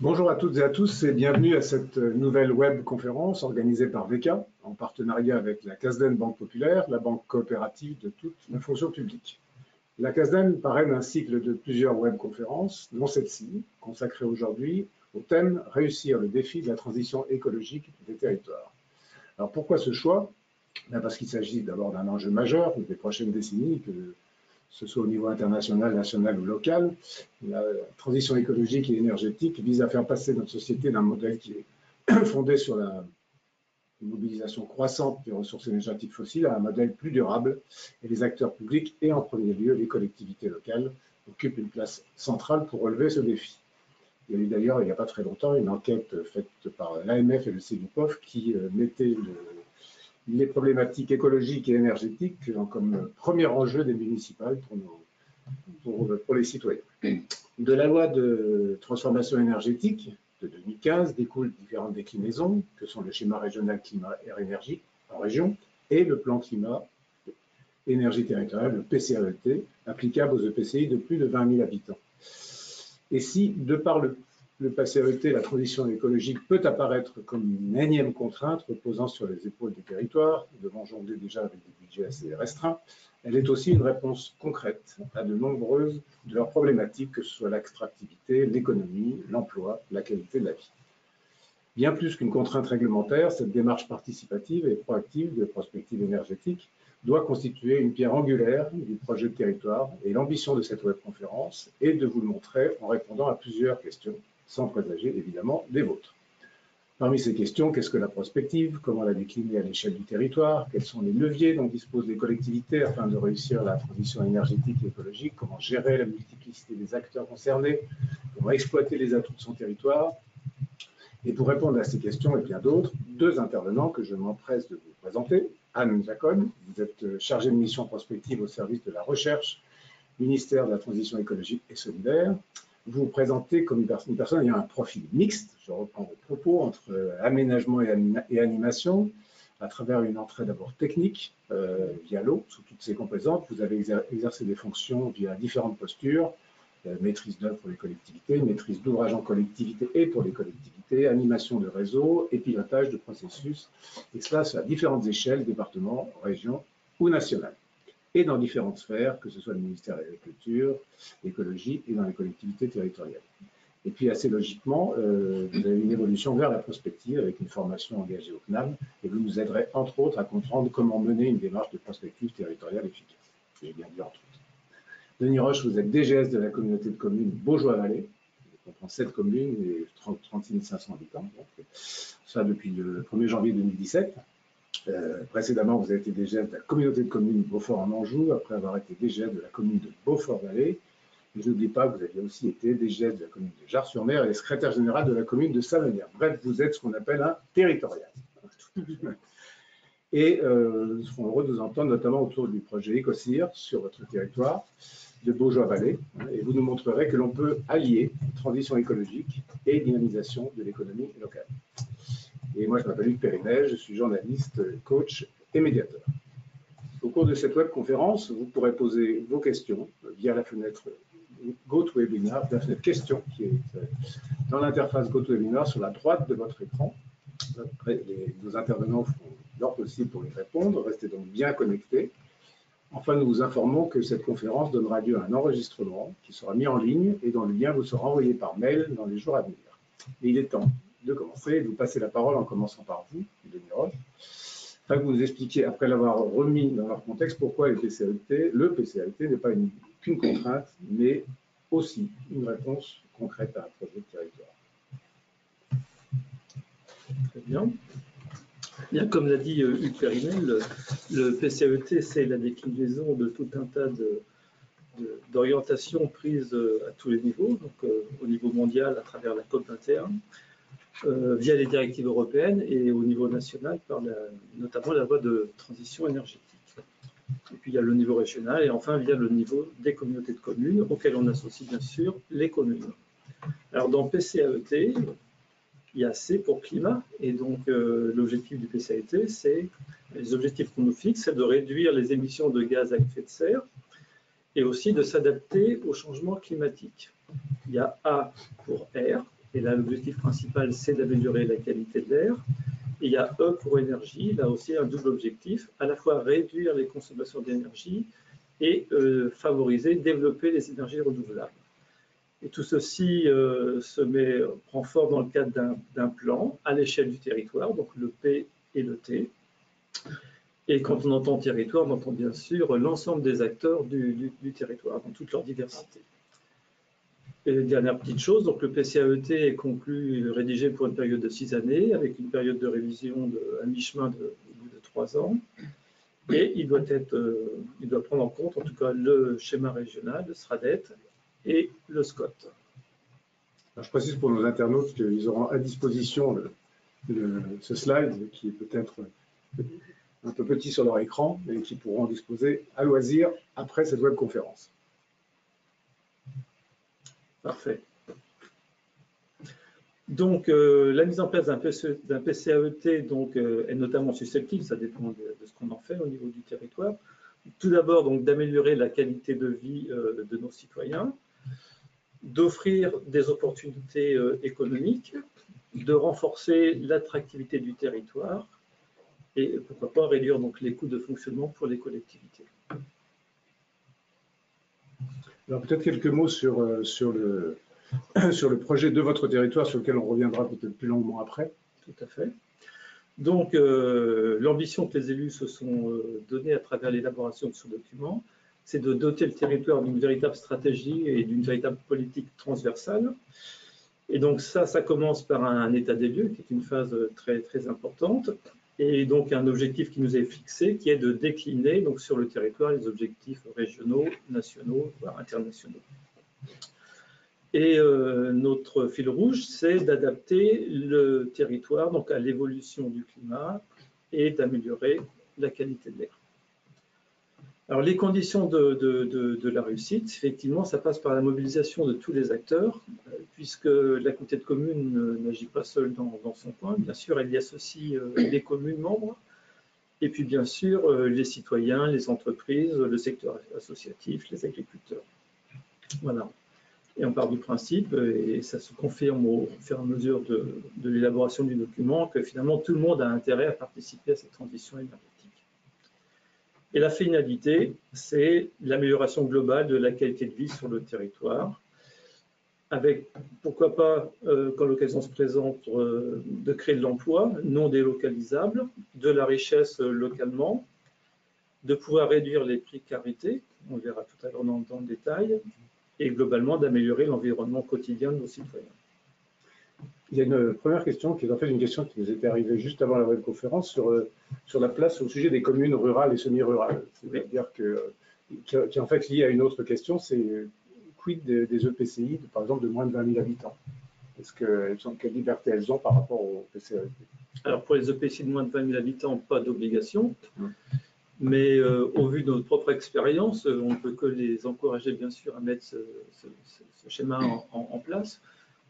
Bonjour à toutes et à tous et bienvenue à cette nouvelle web conférence organisée par VK en partenariat avec la CASDEN Banque Populaire, la banque coopérative de toute la fonction publique. La CASDEN parraine un cycle de plusieurs web conférences, dont celle-ci, consacrée aujourd'hui au thème « Réussir le défi de la transition écologique des territoires ». Alors pourquoi ce choix? Parce qu'il s'agit d'abord d'un enjeu majeur des prochaines décennies, que ce soit au niveau international, national ou local. La transition écologique et énergétique vise à faire passer notre société d'un modèle qui est fondé sur la mobilisation croissante des ressources énergétiques fossiles à un modèle plus durable. Et les acteurs publics, et en premier lieu les collectivités locales, occupent une place centrale pour relever ce défi. Il y a eu d'ailleurs, il n'y a pas très longtemps, une enquête faite par l'AMF et le CEVIPOF qui mettait les problématiques écologiques et énergétiques comme premier enjeu des municipales pour les citoyens. De la loi de transformation énergétique de 2015 découlent différentes déclinaisons, que sont le schéma régional climat air énergie en région et le plan climat énergie territoriale, le PCAET, applicable aux EPCI de plus de 20 000 habitants. Et si, de par le PCAET, la transition écologique peut apparaître comme une énième contrainte reposant sur les épaules des territoires, devant jongler déjà avec des budgets assez restreints, elle est aussi une réponse concrète à de nombreuses de leurs problématiques, que ce soit l'attractivité, l'économie, l'emploi, la qualité de la vie. Bien plus qu'une contrainte réglementaire, cette démarche participative et proactive de prospective énergétique doit constituer une pierre angulaire du projet de territoire, et l'ambition de cette webconférence est de vous le montrer en répondant à plusieurs questions, sans présager évidemment des vôtres. Parmi ces questions, qu'est-ce que la prospective? Comment la décliner à l'échelle du territoire? Quels sont les leviers dont disposent les collectivités afin de réussir la transition énergétique et écologique? Comment gérer la multiplicité des acteurs concernés? Comment exploiter les atouts de son territoire? Et pour répondre à ces questions et bien d'autres, deux intervenants que je m'empresse de vous présenter. Anne Jacob, vous êtes chargée de mission prospective au service de la recherche, ministère de la Transition écologique et solidaire. Vous vous présentez comme une personne ayant un profil mixte, je reprends vos propos, entre aménagement et animation, à travers une entrée d'abord technique, via l'eau, sous toutes ses composantes. Vous avez exercé des fonctions via différentes postures, maîtrise d'œuvre pour les collectivités, maîtrise d'ouvrage en collectivité et pour les collectivités, animation de réseau et pilotage de processus, et cela à différentes échelles, départements, régions ou nationales, et dans différentes sphères, que ce soit le ministère de l'Agriculture, l'écologie et dans les collectivités territoriales. Et puis assez logiquement, vous avez une évolution vers la prospective avec une formation engagée au CNAM, et vous nous aiderez entre autres à comprendre comment mener une démarche de prospective territoriale efficace. Et bien dit entre autres. Denis Roche, vous êtes DGS de la communauté de communes Baugeois-Vallée, qui comprend 7 communes et 36 500 habitants, donc, ça depuis le 1er janvier 2017. Précédemment, vous avez été DGS de la communauté de communes Beaufort en Anjou, après avoir été DGS de la commune de Beaufort-Vallée. Et je n'oublie pas que vous aviez aussi été DGS de la commune de Jars-sur-Mer et secrétaire général de la commune de Savenière. Bref, vous êtes ce qu'on appelle un territorial. Et nous serons heureux de vous entendre, notamment autour du projet EcoCir sur votre territoire de Baugeois-Vallée. Et vous nous montrerez que l'on peut allier transition écologique et dynamisation de l'économie locale. Et moi, je m'appelle Luc Périnet, je suis journaliste, coach et médiateur. Au cours de cette webconférence, vous pourrez poser vos questions via la fenêtre GoToWebinar, la fenêtre questions qui est dans l'interface GoToWebinar sur la droite de votre écran. Nos intervenants feront leur possible pour y répondre. Restez donc bien connectés. Enfin, nous vous informons que cette conférence donnera lieu à un enregistrement qui sera mis en ligne et dont le lien vous sera envoyé par mail dans les jours à venir. Et il est temps de commencer et de vous passer la parole en commençant par vous, Denis Roche, afin que vous nous expliquiez, après l'avoir remis dans leur contexte, pourquoi le PCAET n'est pas qu'une contrainte, mais aussi une réponse concrète à un projet de territoire. Très bien. Bien, comme l'a dit Hugues Périnet, le PCAET, c'est la déclinaison de tout un tas d'orientations prises à tous les niveaux, donc au niveau mondial à travers la COP21, via les directives européennes et au niveau national par notamment la loi de transition énergétique. Et puis il y a le niveau régional et enfin via le niveau des communautés de communes auxquelles on associe bien sûr les communes. Alors dans PCAET, il y a C pour climat et donc l'objectif du PCAET, c'est les objectifs qu'on nous fixe, c'est de réduire les émissions de gaz à effet de serre et aussi de s'adapter au changement climatique. Il y a A pour R, Et là, l'objectif principal, c'est d'améliorer la qualité de l'air. Et il y a E pour énergie, là aussi un double objectif, à la fois réduire les consommations d'énergie et favoriser, développer les énergies renouvelables. Et tout ceci prend forme dans le cadre d'un plan à l'échelle du territoire, donc le P et le T. Et quand on entend territoire, on entend bien sûr l'ensemble des acteurs du territoire, dans toute leur diversité. Et dernière petite chose, donc le PCAET est conclu, rédigé pour une période de 6 années, avec une période de révision à mi-chemin au bout de 3 ans. Et il doit prendre en compte, en tout cas, le schéma régional, le SRADET et le SCOT. Alors, je précise pour nos internautes qu'ils auront à disposition ce slide qui est peut-être un peu petit sur leur écran, mais qui pourront en disposer à loisir après cette webconférence. Parfait. Donc, la mise en place d'un PCAET donc, est notamment susceptible, ça dépend de ce qu'on en fait au niveau du territoire. Tout d'abord, d'améliorer la qualité de vie de nos citoyens, d'offrir des opportunités économiques, de renforcer l'attractivité du territoire et pourquoi pas réduire donc les coûts de fonctionnement pour les collectivités. Alors peut-être quelques mots sur le projet de votre territoire, sur lequel on reviendra peut-être plus longuement après. Tout à fait. Donc, l'ambition que les élus se sont donnée à travers l'élaboration de ce document, c'est de doter le territoire d'une véritable stratégie et d'une véritable politique transversale. Et donc ça commence par un état des lieux, qui est une phase très, très importante, et donc un objectif qui nous est fixé, qui est de décliner donc, sur le territoire les objectifs régionaux, nationaux, voire internationaux. Et notre fil rouge, c'est d'adapter le territoire donc, à l'évolution du climat et d'améliorer la qualité de l'air. Alors, les conditions de la réussite, effectivement, ça passe par la mobilisation de tous les acteurs, puisque la communauté de communes n'agit pas seule dans son coin. Bien sûr, elle y associe les communes membres, et puis bien sûr, les citoyens, les entreprises, le secteur associatif, les agriculteurs. Voilà. Et on part du principe, et ça se confirme au fur et à mesure de l'élaboration du document, que finalement, tout le monde a intérêt à participer à cette transition énergétique. Et la finalité, c'est l'amélioration globale de la qualité de vie sur le territoire, avec, pourquoi pas, quand l'occasion se présente, de créer de l'emploi non délocalisable, de la richesse localement, de pouvoir réduire les précarités, on le verra tout à l'heure dans le détail, et globalement d'améliorer l'environnement quotidien de nos citoyens. Il y a une première question qui est en fait une question qui nous était arrivée juste avant la webconférence sur la place au sujet des communes rurales et semi-rurales. C'est-à-dire qui est en fait liée à une autre question, c'est quid des EPCI, par exemple, de moins de 20 000 habitants? Quelle liberté elles ont par rapport au PCAET? Alors pour les EPCI de moins de 20 000 habitants, pas d'obligation. Mais au vu de notre propre expérience, on ne peut que les encourager bien sûr à mettre ce schéma en place.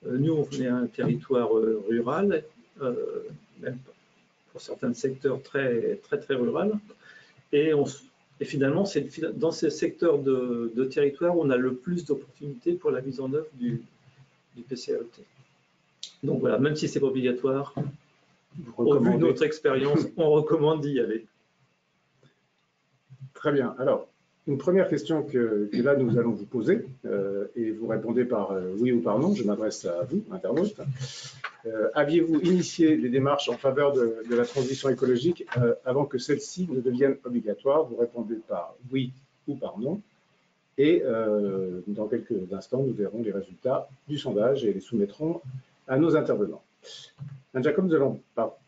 Nous, on est un territoire rural, même pour certains secteurs très, très, très rural. Et finalement, c'est dans ces secteurs de territoire où on a le plus d'opportunités pour la mise en œuvre du PCAET. Donc voilà, même si ce n'est pas obligatoire, au vu de notre expérience, on recommande d'y aller. Très bien. Alors, une première question que là, nous allons vous poser, et vous répondez par oui ou par non, je m'adresse à vous, internaute. Aviez-vous initié des démarches en faveur de la transition écologique avant que celle-ci ne devienne obligatoire? Vous répondez par oui ou par non. Et dans quelques instants, nous verrons les résultats du sondage et les soumettrons à nos intervenants. Jacob, nous allons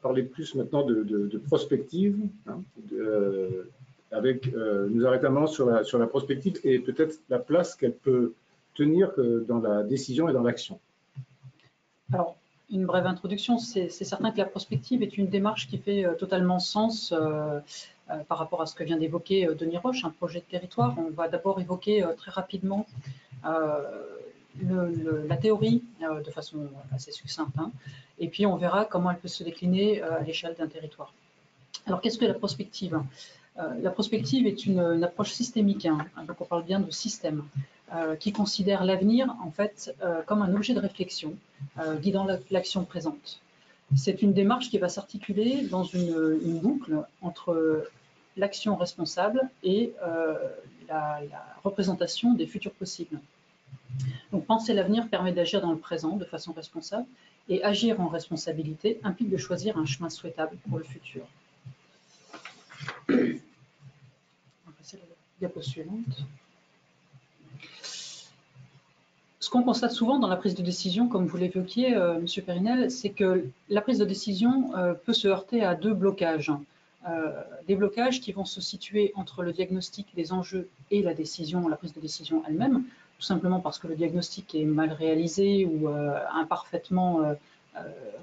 parler plus maintenant de prospective, hein, nous arrêtons sur la prospective et peut-être la place qu'elle peut tenir dans la décision et dans l'action. Alors, une brève introduction, c'est certain que la prospective est une démarche qui fait totalement sens par rapport à ce que vient d'évoquer Denis Roche, un projet de territoire. On va d'abord évoquer très rapidement la théorie de façon assez succincte, hein, et puis on verra comment elle peut se décliner à l'échelle d'un territoire. Alors, qu'est-ce que la prospective? La prospective est une approche systémique, hein, donc on parle bien de système. qui considère l'avenir en fait comme un objet de réflexion guidant l'action présente. C'est une démarche qui va s'articuler dans une boucle entre l'action responsable et la représentation des futurs possibles. Donc, penser l'avenir permet d'agir dans le présent de façon responsable, et agir en responsabilité implique de choisir un chemin souhaitable pour le futur. On va passer à la diapo suivante. Ce qu'on constate souvent dans la prise de décision, comme vous l'évoquiez, M. Périnel, c'est que la prise de décision peut se heurter à deux blocages. Des blocages qui vont se situer entre le diagnostic des enjeux et la décision, la prise de décision elle-même, tout simplement parce que le diagnostic est mal réalisé ou imparfaitement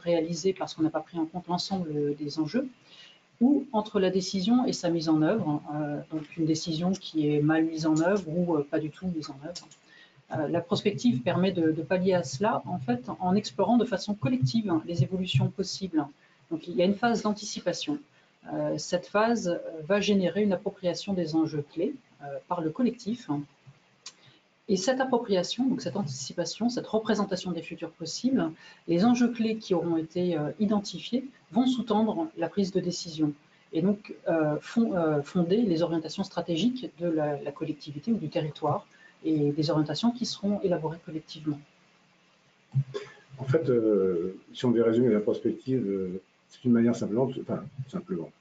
réalisé parce qu'on n'a pas pris en compte l'ensemble des enjeux, ou entre la décision et sa mise en œuvre, donc une décision qui est mal mise en œuvre ou pas du tout mise en œuvre. La prospective permet de pallier à cela en fait, en explorant de façon collective les évolutions possibles. Donc il y a une phase d'anticipation. Cette phase va générer une appropriation des enjeux clés par le collectif. Et cette appropriation, donc cette anticipation, cette représentation des futurs possibles, les enjeux clés qui auront été identifiés vont sous-tendre la prise de décision et donc fonder les orientations stratégiques de la collectivité ou du territoire et des orientations qui seront élaborées collectivement. En fait, si on devait résumer la prospective, c'est une manière simplement,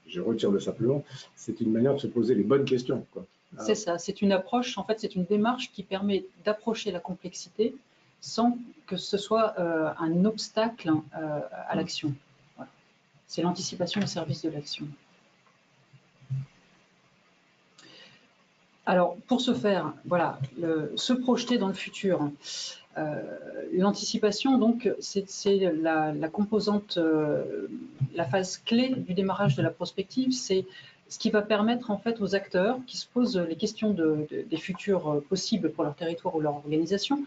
je retire le simplement, c'est une manière de se poser les bonnes questions, quoi. C'est ça, c'est une approche, en fait, c'est une démarche qui permet d'approcher la complexité sans que ce soit un obstacle à l'action. Voilà. C'est l'anticipation au service de l'action. Alors, pour ce faire, voilà, se projeter dans le futur. L'anticipation, donc, c'est la composante, la phase clé du démarrage de la prospective, c'est ce qui va permettre en fait aux acteurs qui se posent les questions des futurs possibles pour leur territoire ou leur organisation,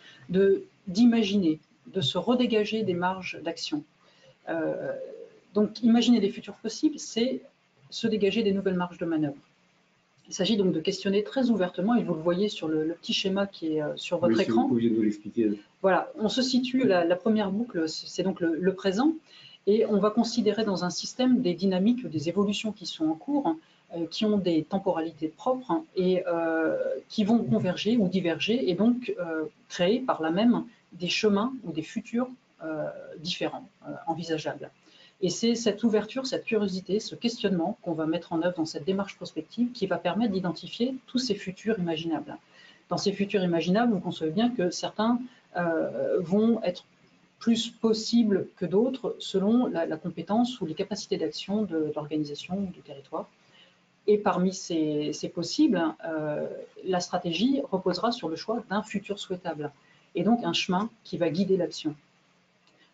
d'imaginer, de se redégager des marges d'action. Donc, imaginer des futurs possibles, c'est se dégager des nouvelles marges de manœuvre. Il s'agit donc de questionner très ouvertement, et vous le voyez sur le petit schéma qui est sur votre écran. Si vous pouviez nous l'expliquer. Voilà, on se situe, la première boucle, c'est donc le présent, et on va considérer dans un système des dynamiques, des évolutions qui sont en cours, qui ont des temporalités propres et qui vont converger ou diverger, et donc créer par là même des chemins ou des futurs différents, envisageables. Et c'est cette ouverture, cette curiosité, ce questionnement qu'on va mettre en œuvre dans cette démarche prospective qui va permettre d'identifier tous ces futurs imaginables. Dans ces futurs imaginables, vous concevez bien que certains vont être plus possibles que d'autres selon la compétence ou les capacités d'action de l'organisation ou du territoire. Et parmi ces possibles, la stratégie reposera sur le choix d'un futur souhaitable et donc un chemin qui va guider l'action.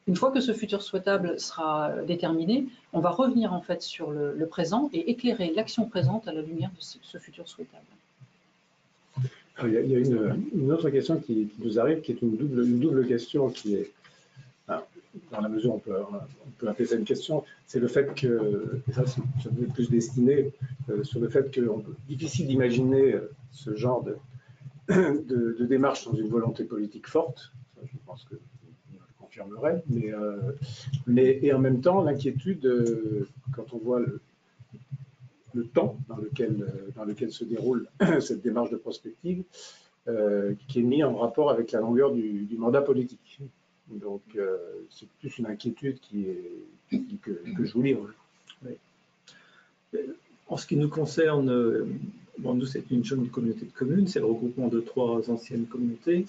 Une fois que ce futur souhaitable sera déterminé, on va revenir en fait sur le présent et éclairer l'action présente à la lumière de ce futur souhaitable. Alors, il y a une autre question qui nous arrive, qui est une double question qui est, dans la mesure où on peut appeler ça une question, c'est le fait que, et ça c'est plus destiné sur le fait que difficile d'imaginer ce genre de démarche dans une volonté politique forte. Ça, je pense que confirmerait, mais en même temps, l'inquiétude, quand on voit le temps dans lequel se déroule cette démarche de prospective, qui est mis en rapport avec la longueur du mandat politique. Donc, c'est plus une inquiétude que je vous livre. Oui. En ce qui nous concerne, bon, nous, c'est une jeune communauté de communes, c'est le regroupement de 3 anciennes communautés.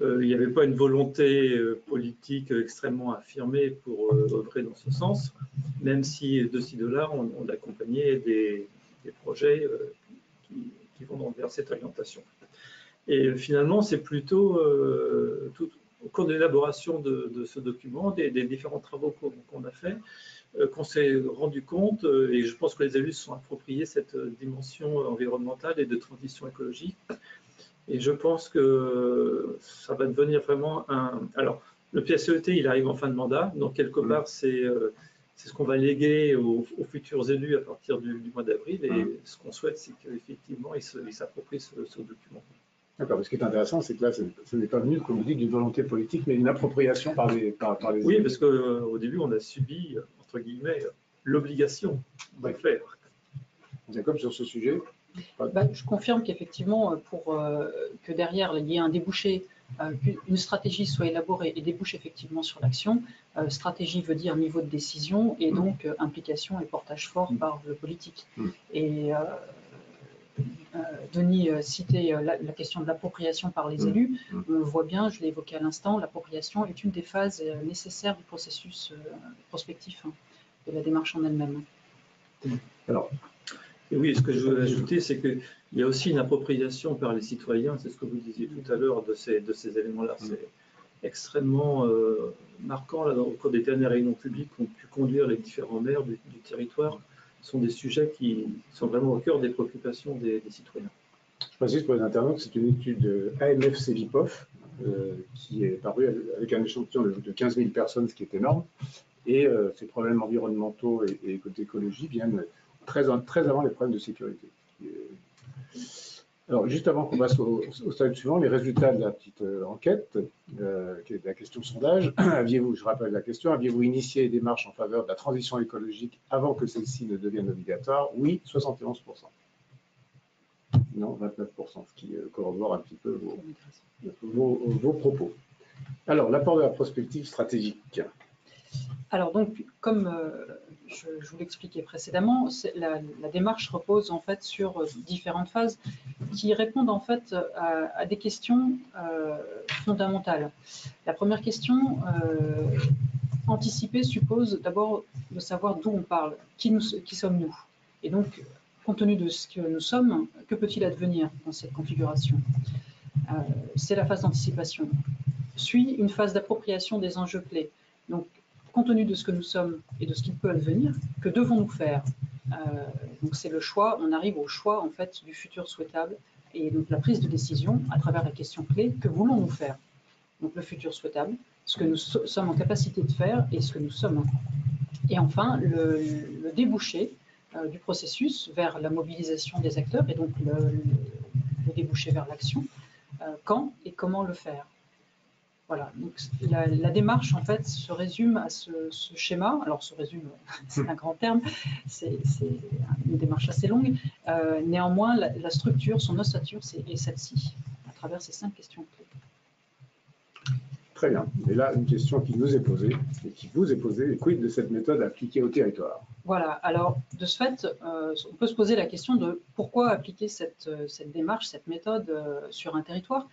Il n'y avait pas une volonté politique extrêmement affirmée pour œuvrer dans ce sens, même si de ci, de là, on accompagnait des projets qui vont vers cette orientation. Et finalement, c'est plutôt au cours de l'élaboration de ce document, des différents travaux qu'on a fait, qu'on s'est rendu compte, et je pense que les élus se sont appropriés cette dimension environnementale et de transition écologique. Et je pense que ça va devenir vraiment un... Alors, le PSET, il arrive en fin de mandat, donc quelque part, c'est ce qu'on va léguer aux futurs élus à partir du mois d'avril. Et ce qu'on souhaite, c'est qu'effectivement, ils s'approprient ce document. D'accord, mais ce qui est intéressant, c'est que là, ce n'est pas venu, comme vous dites, d'une volonté politique, mais d'une appropriation par les Oui, élus. parce qu'au début, on a subi, entre guillemets, l'obligation de le faire. Jacob, sur ce sujet? Je confirme qu'effectivement, pour que derrière il y ait un débouché, qu'une stratégie soit élaborée et débouche effectivement sur l'action. Stratégie veut dire niveau de décision et donc implication et portage fort par le politique. Et Denis citait la question de l'appropriation par les élus. On le voit bien, je l'ai évoqué à l'instant, l'appropriation est une des phases nécessaires du processus prospectif de la démarche en elle-même. Alors, et oui, ce que je veux ajouter, c'est qu'il y a aussi une appropriation par les citoyens, c'est ce que vous disiez tout à l'heure de ces éléments-là. C'est extrêmement marquant là, au cours des dernières réunions publiques qu'ont pu conduire les différents maires du territoire. Ce sont des sujets qui sont vraiment au cœur des préoccupations des citoyens. Je précise pour les internautes, c'est une étude AMF-CEVIPOF qui est parue avec un échantillon de 15 000 personnes, ce qui est énorme. Et ces problèmes environnementaux et d'écologie viennent très avant les problèmes de sécurité. Alors, juste avant qu'on passe au stade suivant, les résultats de la petite enquête, qui est de la question sondage. Je rappelle la question, aviez-vous initié des démarches en faveur de la transition écologique avant que celle-ci ne devienne obligatoire? Oui, 71%. Non, 29%, ce qui corrobore un petit peu vos propos. Alors, l'apport de la prospective stratégique. Alors donc, comme je vous l'expliquais précédemment, la démarche repose en fait sur différentes phases qui répondent en fait à des questions fondamentales. La première question, anticipée, suppose d'abord de savoir d'où on parle, qui sommes-nous? Et donc, compte tenu de ce que nous sommes, que peut-il advenir dans cette configuration? C'est la phase d'anticipation. Suit une phase d'appropriation des enjeux clés. Donc, compte tenu de ce que nous sommes et de ce qui peut advenir, que devons-nous faire? Donc c'est le choix, on arrive au choix en fait du futur souhaitable et donc la prise de décision à travers la question clé, que voulons-nous faire? Donc le futur souhaitable, ce que nous sommes en capacité de faire et ce que nous sommes. Et enfin, le débouché du processus vers la mobilisation des acteurs et donc le débouché vers l'action, quand et comment le faire. Voilà, donc la démarche en fait se résume à ce schéma. Alors se résume, c'est un grand terme, c'est une démarche assez longue. Néanmoins, la structure, son ossature, est celle-ci, à travers ces 5 questions clés. Très bien. Et là, une question qui nous est posée, et qui vous est posée, quid de cette méthode appliquée au territoire? Voilà, alors de ce fait, on peut se poser la question de pourquoi appliquer cette démarche, cette méthode sur un territoire.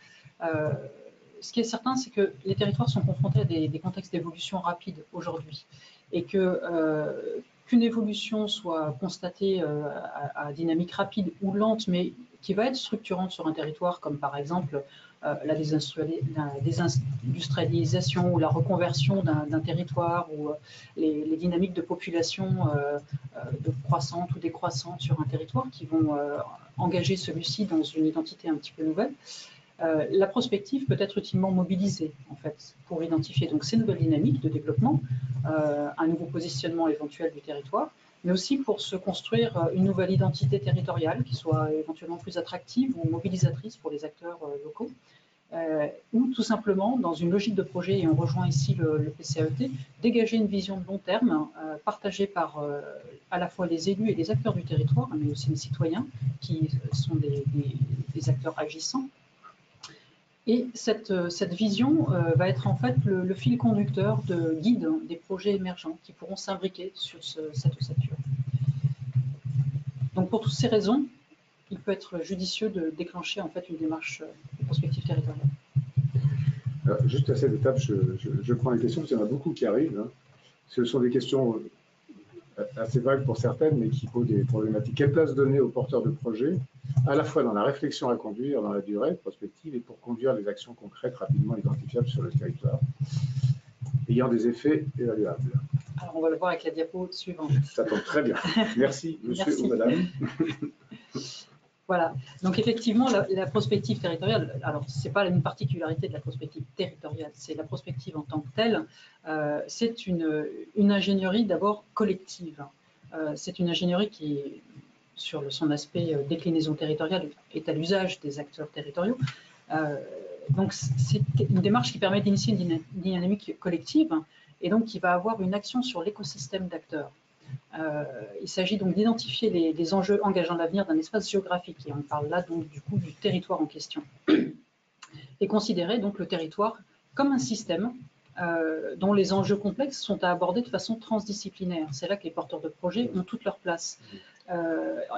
Ce qui est certain, c'est que les territoires sont confrontés à des contextes d'évolution rapide aujourd'hui et qu'une évolution soit constatée à dynamique rapide ou lente, mais qui va être structurante sur un territoire, comme par exemple la désindustrialisation ou la reconversion d'un territoire ou les dynamiques de population de croissante ou décroissante sur un territoire qui vont engager celui-ci dans une identité un petit peu nouvelle. La prospective peut être utilement mobilisée en fait, pour identifier donc, ces nouvelles dynamiques de développement, un nouveau positionnement éventuel du territoire, mais aussi pour se construire une nouvelle identité territoriale qui soit éventuellement plus attractive ou mobilisatrice pour les acteurs locaux, ou tout simplement, dans une logique de projet, et on rejoint ici le PCAET, dégager une vision de long terme partagée par à la fois les élus et les acteurs du territoire, mais aussi les citoyens qui sont des acteurs agissants. Et cette vision va être en fait le fil conducteur de guide des projets émergents qui pourront s'imbriquer sur cette ossature. Donc pour toutes ces raisons, il peut être judicieux de déclencher en fait une démarche de prospective territoriale. Alors, juste à cette étape, je prends les questions parce qu'il y en a beaucoup qui arrivent. Hein. Ce sont des questions assez vagues pour certaines, mais qui posent des problématiques. Quelle place donner aux porteurs de projets, à la fois dans la réflexion à conduire, dans la durée prospective, et pour conduire les actions concrètes rapidement identifiables sur le territoire, ayant des effets évaluables? Alors, on va le voir avec la diapo suivante. Ça tombe très bien. Merci, monsieur Merci. ou madame. Voilà. Donc, effectivement, la prospective territoriale, alors, ce n'est pas une particularité de la prospective territoriale, c'est la prospective en tant que telle. C'est une ingénierie d'abord collective. C'est une ingénierie qui, sur son aspect déclinaison territoriale, est à l'usage des acteurs territoriaux. Donc, c'est une démarche qui permet d'initier une dynamique collective et donc qui va avoir une action sur l'écosystème d'acteurs. Il s'agit donc d'identifier les enjeux engageant l'avenir d'un espace géographique, et on parle là donc du coup du territoire en question, et considérer donc le territoire comme un système dont les enjeux complexes sont à aborder de façon transdisciplinaire. C'est là que les porteurs de projets ont toute leur place.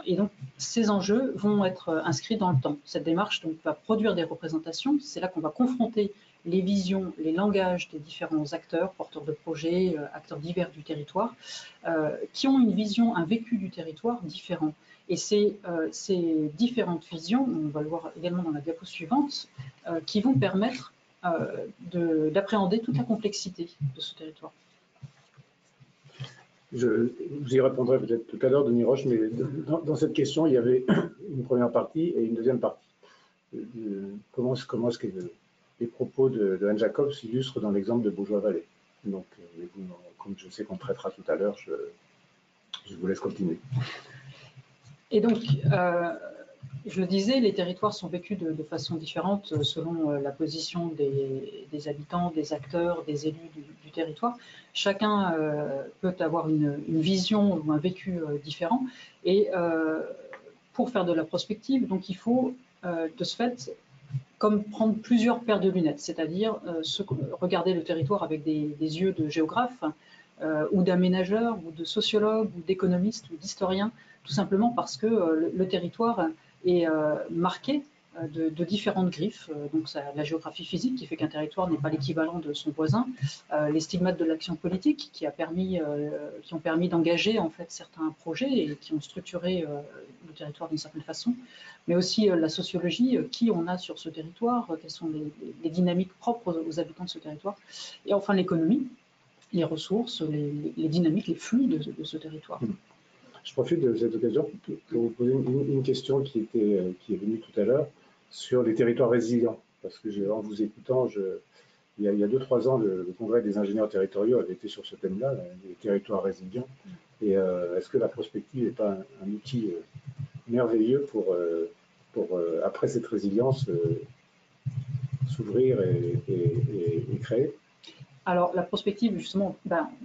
Et donc, ces enjeux vont être inscrits dans le temps. Cette démarche donc, va produire des représentations. C'est là qu'on va confronter les visions, les langages des différents acteurs, porteurs de projets, acteurs divers du territoire, qui ont une vision, un vécu du territoire différent. Et ces différentes visions, on va le voir également dans la diapo suivante, qui vont permettre d'appréhender toute la complexité de ce territoire. Vous y répondrai peut-être tout à l'heure, Denis Roche, mais dans cette question, il y avait une première partie et une deuxième partie. Comment est-ce que les propos de Anne Jacob s'illustrent dans l'exemple de Baugeois-Vallée? Donc, comme je sais qu'on traitera tout à l'heure, je vous laisse continuer. Et donc, je le disais, les territoires sont vécus de façon différente selon la position des habitants, des acteurs, des élus du territoire. Chacun peut avoir une vision ou un vécu différent. Et pour faire de la prospective, donc il faut de ce fait comme prendre plusieurs paires de lunettes, c'est-à-dire regarder le territoire avec des yeux de géographe ou d'aménageur ou de sociologue ou d'économiste ou d'historien, tout simplement parce que le territoire est marqué de différentes griffes. Donc la géographie physique qui fait qu'un territoire n'est pas l'équivalent de son voisin, les stigmates de l'action politique qui ont permis d'engager en fait certains projets et qui ont structuré le territoire d'une certaine façon, mais aussi la sociologie, qui on a sur ce territoire, quelles sont les dynamiques propres aux habitants de ce territoire, et enfin l'économie, les ressources, les dynamiques, les flux de ce territoire. Je profite de cette occasion pour vous poser une question qui est venue tout à l'heure sur les territoires résilients. Parce que en vous écoutant, il y a 2-3 ans, le congrès des ingénieurs territoriaux avait été sur ce thème-là, les territoires résilients. Et est-ce que la prospective n'est pas un outil merveilleux pour après cette résilience, s'ouvrir et créer? Alors, la prospective, justement,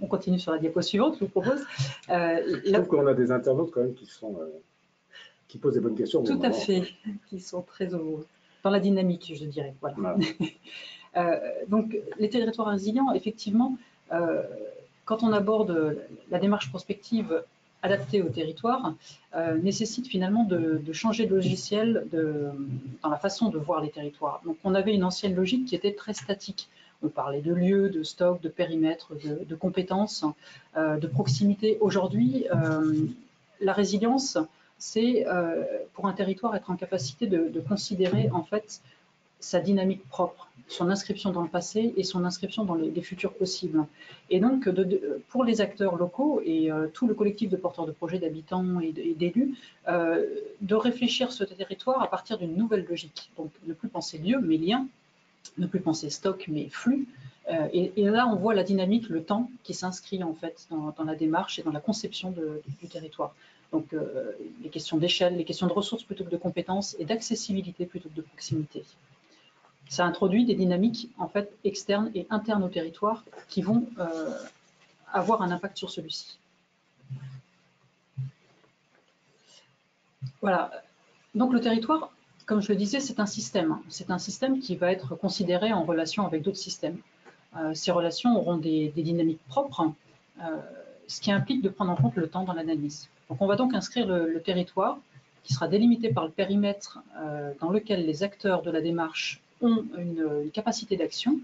on continue sur la diapo suivante, je vous propose. Je trouve qu'on a des internautes quand même qui posent des bonnes questions. Tout à fait, qui sont très dans la dynamique, je dirais. Voilà. Donc, les territoires résilients, effectivement, quand on aborde la démarche prospective adaptée au territoire, nécessite finalement de changer de logiciel dans la façon de voir les territoires. Donc, on avait une ancienne logique qui était très statique. On parlait de lieux, de stock, de périmètre, de compétences, de proximité. Aujourd'hui, la résilience, c'est pour un territoire être en capacité de considérer en fait sa dynamique propre, son inscription dans le passé et son inscription dans les futurs possibles. Et donc, pour les acteurs locaux et tout le collectif de porteurs de projets, d'habitants et d'élus, de réfléchir ce territoire à partir d'une nouvelle logique. Donc, ne plus penser lieu, mais lien, ne plus penser stock, mais flux. Et là, on voit la dynamique, le temps qui s'inscrit en fait dans la démarche et dans la conception du territoire. Donc, les questions d'échelle, les questions de ressources plutôt que de compétences et d'accessibilité plutôt que de proximité. Ça introduit des dynamiques en fait externes et internes au territoire qui vont avoir un impact sur celui-ci. Voilà. Donc, le territoire, comme je le disais, c'est un système. C'est un système qui va être considéré en relation avec d'autres systèmes. Ces relations auront des dynamiques propres, ce qui implique de prendre en compte le temps dans l'analyse. Donc, on va donc inscrire le territoire qui sera délimité par le périmètre dans lequel les acteurs de la démarche ont une capacité d'action.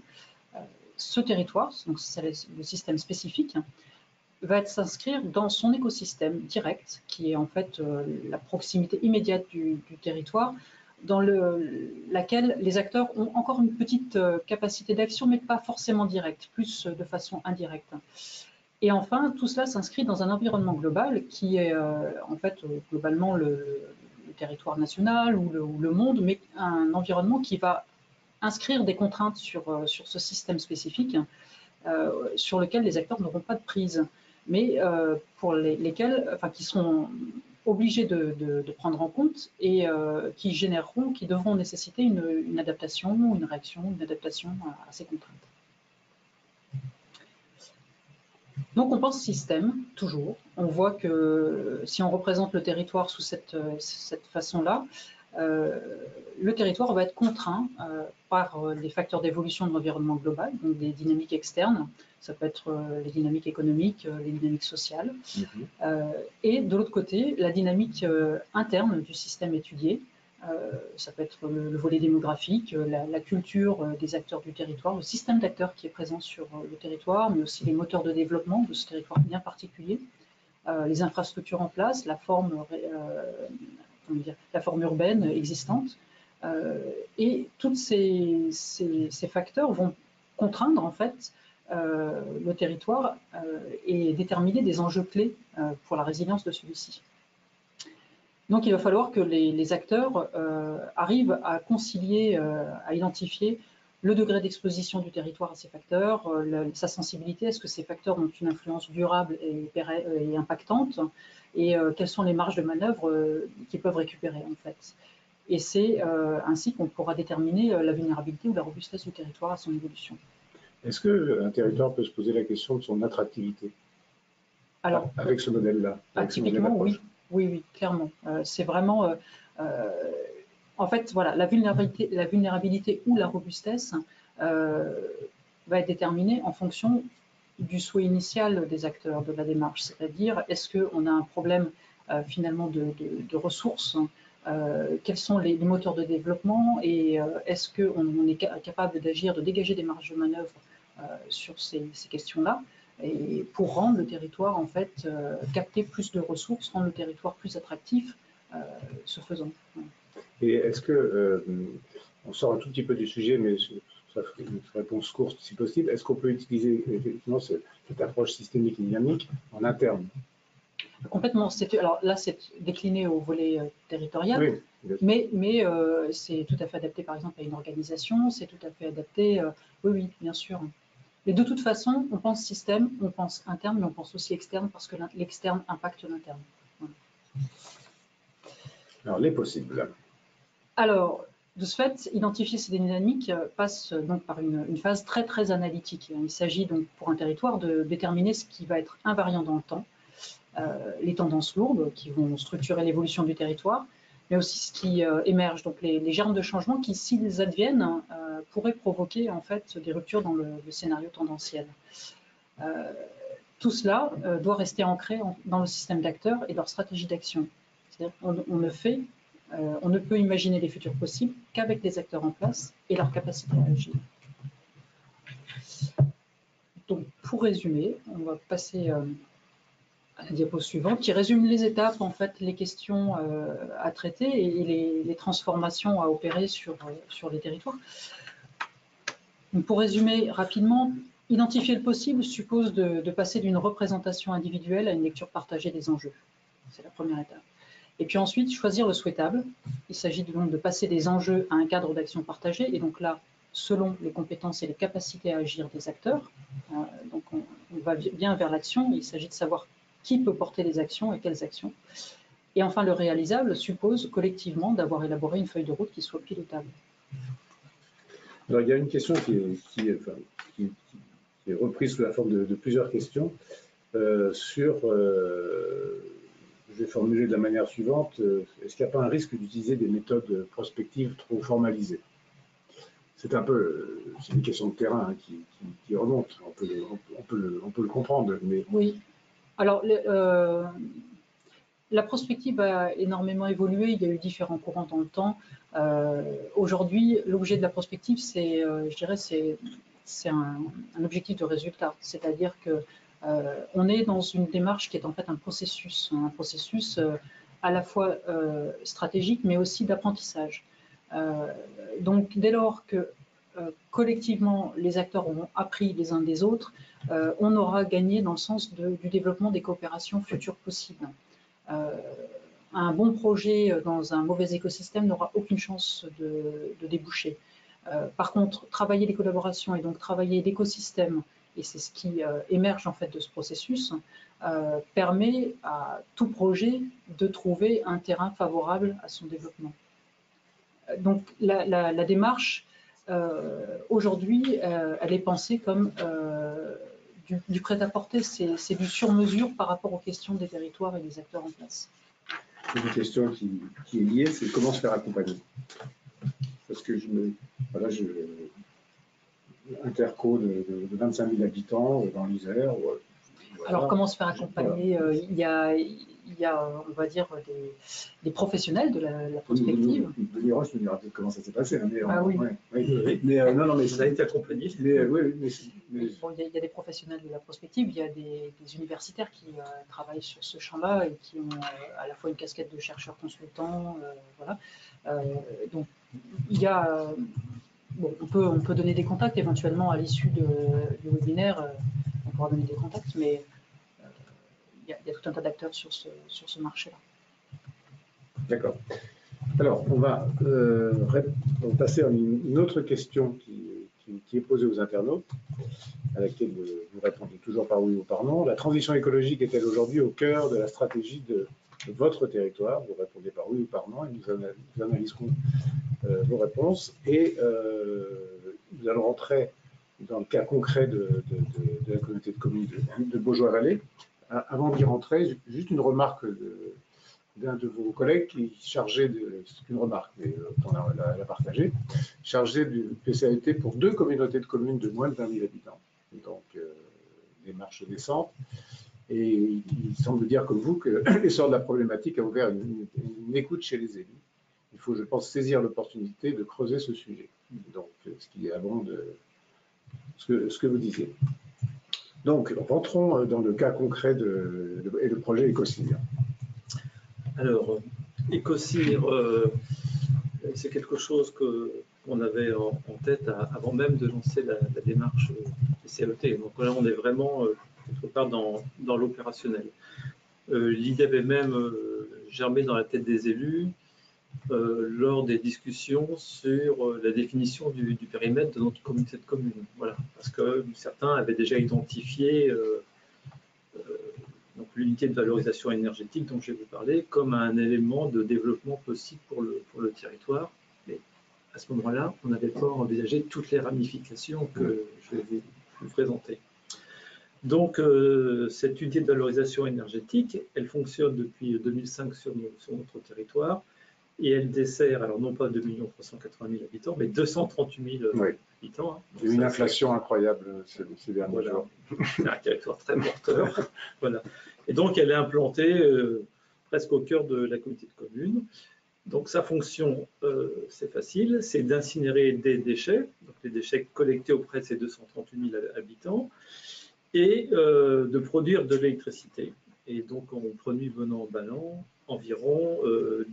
Ce territoire, donc c'est le système spécifique, va s'inscrire dans son écosystème direct, qui est en fait la proximité immédiate du territoire, dans laquelle les acteurs ont encore une petite capacité d'action, mais pas forcément directe, plus de façon indirecte. Et enfin, tout cela s'inscrit dans un environnement global qui est en fait globalement le territoire national ou le monde, mais un environnement qui va inscrire des contraintes sur ce système spécifique sur lequel les acteurs n'auront pas de prise, mais pour lesquels, enfin, qui seront obligés de prendre en compte et qui devront nécessiter une adaptation, une réaction, une adaptation à ces contraintes. Donc on pense système, toujours. On voit que si on représente le territoire sous cette façon-là, le territoire va être contraint par des facteurs d'évolution de l'environnement global, donc des dynamiques externes, ça peut être les dynamiques économiques, les dynamiques sociales, et de l'autre côté, la dynamique interne du système étudié, ça peut être le volet démographique, la culture des acteurs du territoire, le système d'acteurs qui est présent sur le territoire, mais aussi les moteurs de développement de ce territoire bien particulier, les infrastructures en place, la forme urbaine existante. Et tous ces facteurs vont contraindre en fait le territoire et déterminer des enjeux clés pour la résilience de celui-ci. Donc il va falloir que les acteurs arrivent à concilier, à identifier le degré d'exposition du territoire à ces facteurs, sa sensibilité, est-ce que ces facteurs ont une influence durable et impactante, et quelles sont les marges de manœuvre qu'ils peuvent récupérer en fait. Et c'est ainsi qu'on pourra déterminer la vulnérabilité ou la robustesse du territoire à son évolution. Est-ce qu'un territoire peut se poser la question de son attractivité? Alors, avec ce modèle-là? Typiquement, oui. Oui, clairement. C'est vraiment... en fait, voilà, la vulnérabilité ou la robustesse va être déterminée en fonction du souhait initial des acteurs de la démarche. C'est-à-dire, est-ce qu'on a un problème finalement de ressources, quels sont les moteurs de développement, et est-ce qu'on est capable d'agir, de dégager des marges de manœuvre sur ces questions-là, et pour rendre le territoire, en fait, capter plus de ressources, rendre le territoire plus attractif, ce faisant. Et est-ce que, on sort un tout petit peu du sujet, mais ça ferait une réponse courte si possible, est-ce qu'on peut utiliser effectivement cette approche systémique et dynamique en interne? Complètement. Alors là, c'est décliné au volet territorial, oui, mais c'est tout à fait adapté, par exemple, à une organisation, c'est tout à fait adapté, oui, bien sûr. Et de toute façon, on pense système, on pense interne, mais on pense aussi externe, parce que l'externe impacte l'interne. Voilà. Alors, les possibles. Alors, de ce fait, identifier ces dynamiques passe donc par une phase très, très analytique. Il s'agit donc, pour un territoire, de déterminer ce qui va être invariant dans le temps, les tendances lourdes qui vont structurer l'évolution du territoire, mais aussi ce qui émerge, donc les germes de changement qui, s'ils adviennent, pourraient provoquer en fait des ruptures dans le scénario tendanciel. Tout cela doit rester ancré dans le système d'acteurs et leur stratégie d'action. C'est-à-dire on ne peut imaginer les futurs possibles qu'avec les acteurs en place et leur capacité à agir. Donc, pour résumer, on va passer à la diapo suivante, qui résume les étapes, en fait, les questions à traiter et les transformations à opérer sur les territoires. Donc, pour résumer rapidement, identifier le possible suppose de passer d'une représentation individuelle à une lecture partagée des enjeux. C'est la première étape. Et puis ensuite, choisir le souhaitable. Il s'agit donc de passer des enjeux à un cadre d'action partagé, et donc là, selon les compétences et les capacités à agir des acteurs. Donc on va bien vers l'action, il s'agit de savoir qui peut porter les actions et quelles actions. Et enfin, le réalisable suppose collectivement d'avoir élaboré une feuille de route qui soit pilotable. Alors, il y a une question qui est reprise sous la forme de plusieurs questions je vais formuler de la manière suivante, est-ce qu'il n'y a pas un risque d'utiliser des méthodes prospectives trop formalisées? C'est un peu, c'est une question de terrain qui remonte, on peut le comprendre. Mais... Oui, alors la prospective a énormément évolué, il y a eu différents courants dans le temps. Aujourd'hui, l'objet de la prospective, c'est, je dirais, c'est un objectif de résultat, c'est-à-dire que on est dans une démarche qui est en fait un processus à la fois stratégique, mais aussi d'apprentissage. Donc, dès lors que collectivement, les acteurs auront appris les uns des autres, on aura gagné dans le sens du développement des coopérations futures possibles. Un bon projet dans un mauvais écosystème n'aura aucune chance de déboucher. Par contre, travailler les collaborations et donc travailler l'écosystème et c'est ce qui émerge en fait de ce processus, permet à tout projet de trouver un terrain favorable à son développement. Donc la démarche, aujourd'hui, elle est pensée comme du prêt-à-porter, c'est du sur-mesure par rapport aux questions des territoires et des acteurs en place. Une question qui est liée, c'est comment se faire accompagner. Parce que interco de 25 000 habitants dans l'Isère. Voilà. Alors, comment se faire accompagner? Voilà. Il y a, on va dire, des professionnels de la prospective. Denis Roche nous dira comment ça s'est passé. Hein, mais, oui. Non, mais ça a été accompagné. Bon, il y a des professionnels de la prospective, il y a des universitaires qui travaillent sur ce champ-là et qui ont à la fois une casquette de chercheurs consultants. Voilà. Donc, il y a... Bon, on peut donner des contacts éventuellement à l'issue du webinaire. On pourra donner des contacts, mais il y a tout un tas d'acteurs sur ce marché-là. D'accord. Alors, on va passer à une autre question qui est posée aux internautes, à laquelle vous répondez toujours par oui ou par non. La transition écologique est-elle aujourd'hui au cœur de la stratégie de votre territoire? Vous répondez par oui ou par non, et nous analyserons vos réponses. Et nous allons rentrer dans le cas concret de la communauté de communes de Baugeois-Vallée. Avant d'y rentrer, juste une remarque d'un de vos collègues qui est chargé de, c'est une remarque, mais on l'a partagée, chargé du PCAET pour 2 communautés de communes de moins de 20 000 habitants. Donc, démarche décente. Et il semble dire, comme vous, que l'essor de la problématique a ouvert une écoute chez les élus. Il faut, je pense, saisir l'opportunité de creuser ce sujet. Donc, ce qui est avant de ce que vous disiez. Donc, rentrons dans le cas concret et le projet Ecocir. Alors, Ecocir, c'est quelque chose qu'on avait en tête avant même de lancer la démarche CET. Donc là, on est vraiment quelque part dans l'opérationnel. L'idée avait même germé dans la tête des élus lors des discussions sur la définition du périmètre de notre communauté de communes. Voilà, parce que certains avaient déjà identifié l'unité de valorisation énergétique dont je vais vous parler comme un élément de développement possible pour le territoire. Mais à ce moment-là, on n'avait pas envisagé toutes les ramifications que je vais vous présenter. Donc, cette unité de valorisation énergétique, elle fonctionne depuis 2005 sur notre territoire et elle dessert, alors non pas 2 380 000 habitants, mais 238 000 habitants. Hein. Il y a une inflation incroyable ces derniers jours. C'est un territoire très porteur. Voilà. Et donc, elle est implantée presque au cœur de la communauté de communes. Donc, sa fonction, c'est facile, c'est d'incinérer des déchets, donc les déchets collectés auprès de ces 238 000 habitants, et de produire de l'électricité. Et donc, on produit venant ballant environ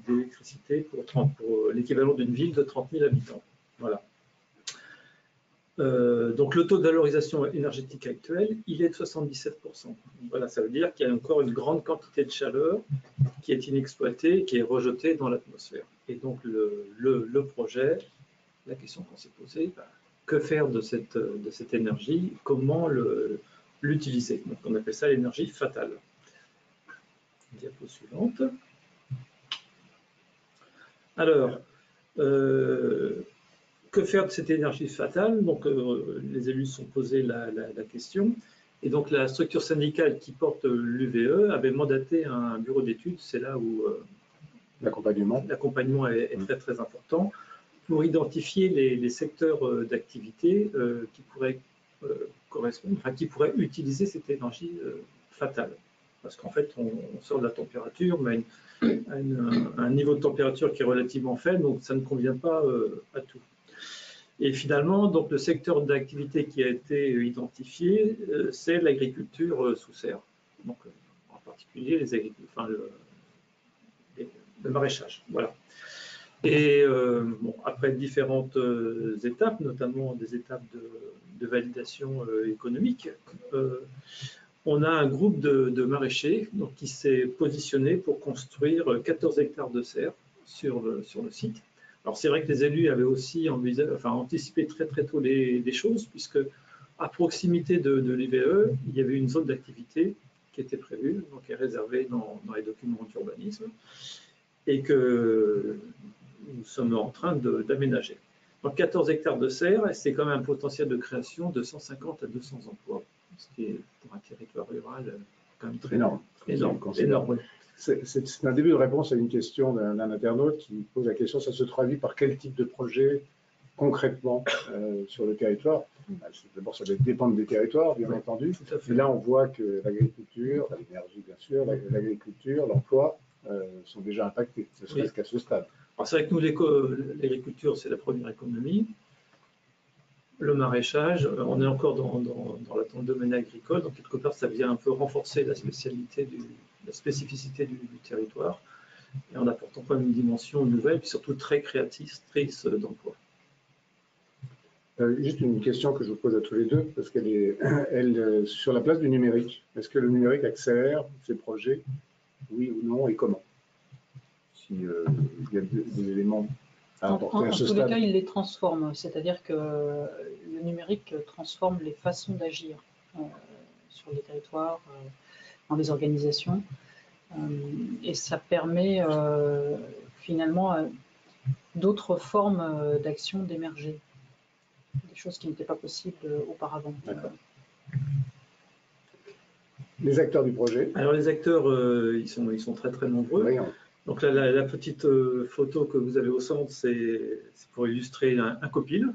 d'électricité pour l'équivalent d'une ville de 30 000 habitants. Voilà. Donc, le taux de valorisation énergétique actuel, il est de 77%. Voilà, ça veut dire qu'il y a encore une grande quantité de chaleur qui est inexploitée, qui est rejetée dans l'atmosphère. Et donc, le projet, la question qu'on s'est posée, que faire de cette énergie? Comment l'utiliser? Donc, on appelle ça l'énergie fatale. Diapo suivante. Alors, que faire de cette énergie fatale? Donc, les élus se sont posés la question. Et donc, la structure syndicale qui porte l'UVE avait mandaté un bureau d'études, c'est là où l'accompagnement est très, très important, pour identifier les secteurs d'activité qui pourraient correspondre, enfin, qui pourraient utiliser cette énergie fatale. Parce qu'en fait, on sort de la température, mais à un niveau de température qui est relativement faible, donc ça ne convient pas à tout. Et finalement, donc, le secteur d'activité qui a été identifié, c'est l'agriculture sous serre. Donc, en particulier le maraîchage. Voilà. Et bon, après différentes étapes, notamment des étapes de validation économique, on a un groupe de maraîchers donc, qui s'est positionné pour construire 14 hectares de serre sur le site. Alors c'est vrai que les élus avaient aussi anticipé très très tôt les choses, puisque à proximité de l'IVE, il y avait une zone d'activité qui était prévue, donc qui est réservée dans les documents d'urbanisme, et que nous sommes en train d'aménager. Donc 14 hectares de serre, c'est quand même un potentiel de création de 150 à 200 emplois, ce qui est pour un territoire rural quand même très énorme. énorme. C'est un début de réponse à une question d'un internaute qui pose la question, ça se traduit par quel type de projet concrètement sur le territoire? D'abord, ça va dépendre des territoires, bien entendu. Et là, on voit que l'agriculture, l'énergie, bien sûr, l'agriculture, l'emploi sont déjà impactés, ne serait-ce qu'à ce stade. C'est vrai que nous, l'agriculture, c'est la première économie. Le maraîchage, on est encore dans le domaine agricole, donc quelque part, ça vient un peu renforcer la spécificité du territoire, et en apportant quand même une dimension nouvelle, puis surtout très créatrice d'emploi. Juste une question que je vous pose à tous les deux, parce qu'elle est sur la place du numérique. Est-ce que le numérique accélère ces projets? Oui ou non, et comment? S'il y a des éléments à apporter à ce stade. En tous les cas, il les transforme, c'est-à-dire que le numérique transforme les façons d'agir sur les territoires, dans les organisations, et ça permet finalement d'autres formes d'action d'émerger. Des choses qui n'étaient pas possibles auparavant. Les acteurs du projet? Alors les acteurs, ils sont très très nombreux. Oui. Donc là, la petite photo que vous avez au centre, c'est pour illustrer un copil.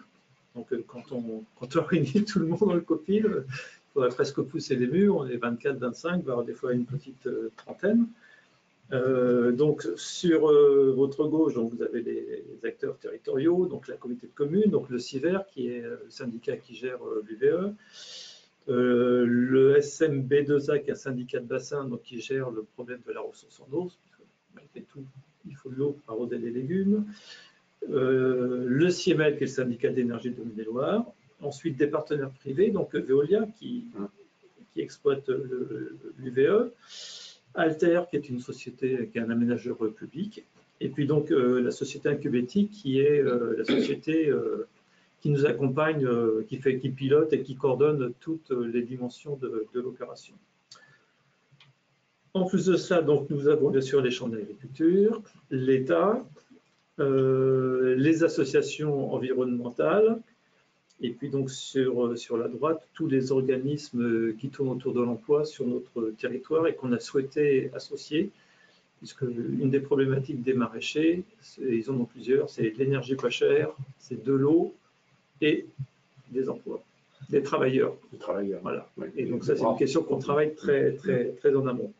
Donc quand on réunit tout le monde dans le copil, il faudrait presque pousser les murs, on est 24, 25, voire des fois une petite trentaine. Donc sur votre gauche, donc, vous avez les acteurs territoriaux, donc la communauté de communes, donc le CIVER qui est le syndicat qui gère l'UVE, le SMB2A qui est un syndicat de bassin donc, qui gère le problème de la ressource en eau, parce que malgré tout il faut de l'eau pour arroser les légumes, le CIEMEL qui est le syndicat d'énergie de Maine-et-Loire, ensuite des partenaires privés, donc Veolia qui exploite l'UVE, Alter, qui est une société, qui est un aménageur public, et puis donc la société Incubetic, qui est la société qui nous accompagne, qui pilote et qui coordonne toutes les dimensions de l'opération. En plus de ça, donc, nous avons bien sûr les chambres d'agriculture, l'État, les associations environnementales, et puis donc sur la droite, tous les organismes qui tournent autour de l'emploi sur notre territoire et qu'on a souhaité associer, puisque une des problématiques des maraîchers, ils en ont plusieurs, c'est l'énergie pas chère, c'est de l'eau et des emplois, des travailleurs. Voilà. Et donc ça, c'est une question qu'on travaille très, très, très en amont.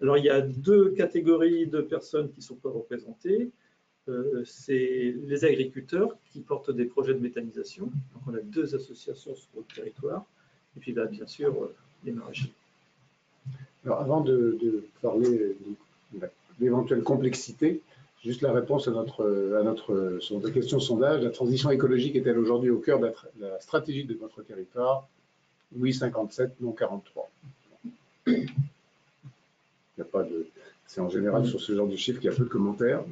Alors, il y a deux catégories de personnes qui ne sont pas représentées. C'est les agriculteurs qui portent des projets de méthanisation. Donc, on a deux associations sur notre territoire. Et puis là, bien sûr, les maraîchers. Alors, avant de parler de l'éventuelle complexité, juste la réponse à notre question sondage. La transition écologique est-elle aujourd'hui au cœur de la stratégie de notre territoire? Oui, 57, non 43. Il n'y a pas de... C'est en général sur ce genre de chiffres qu'il y a peu de commentaires.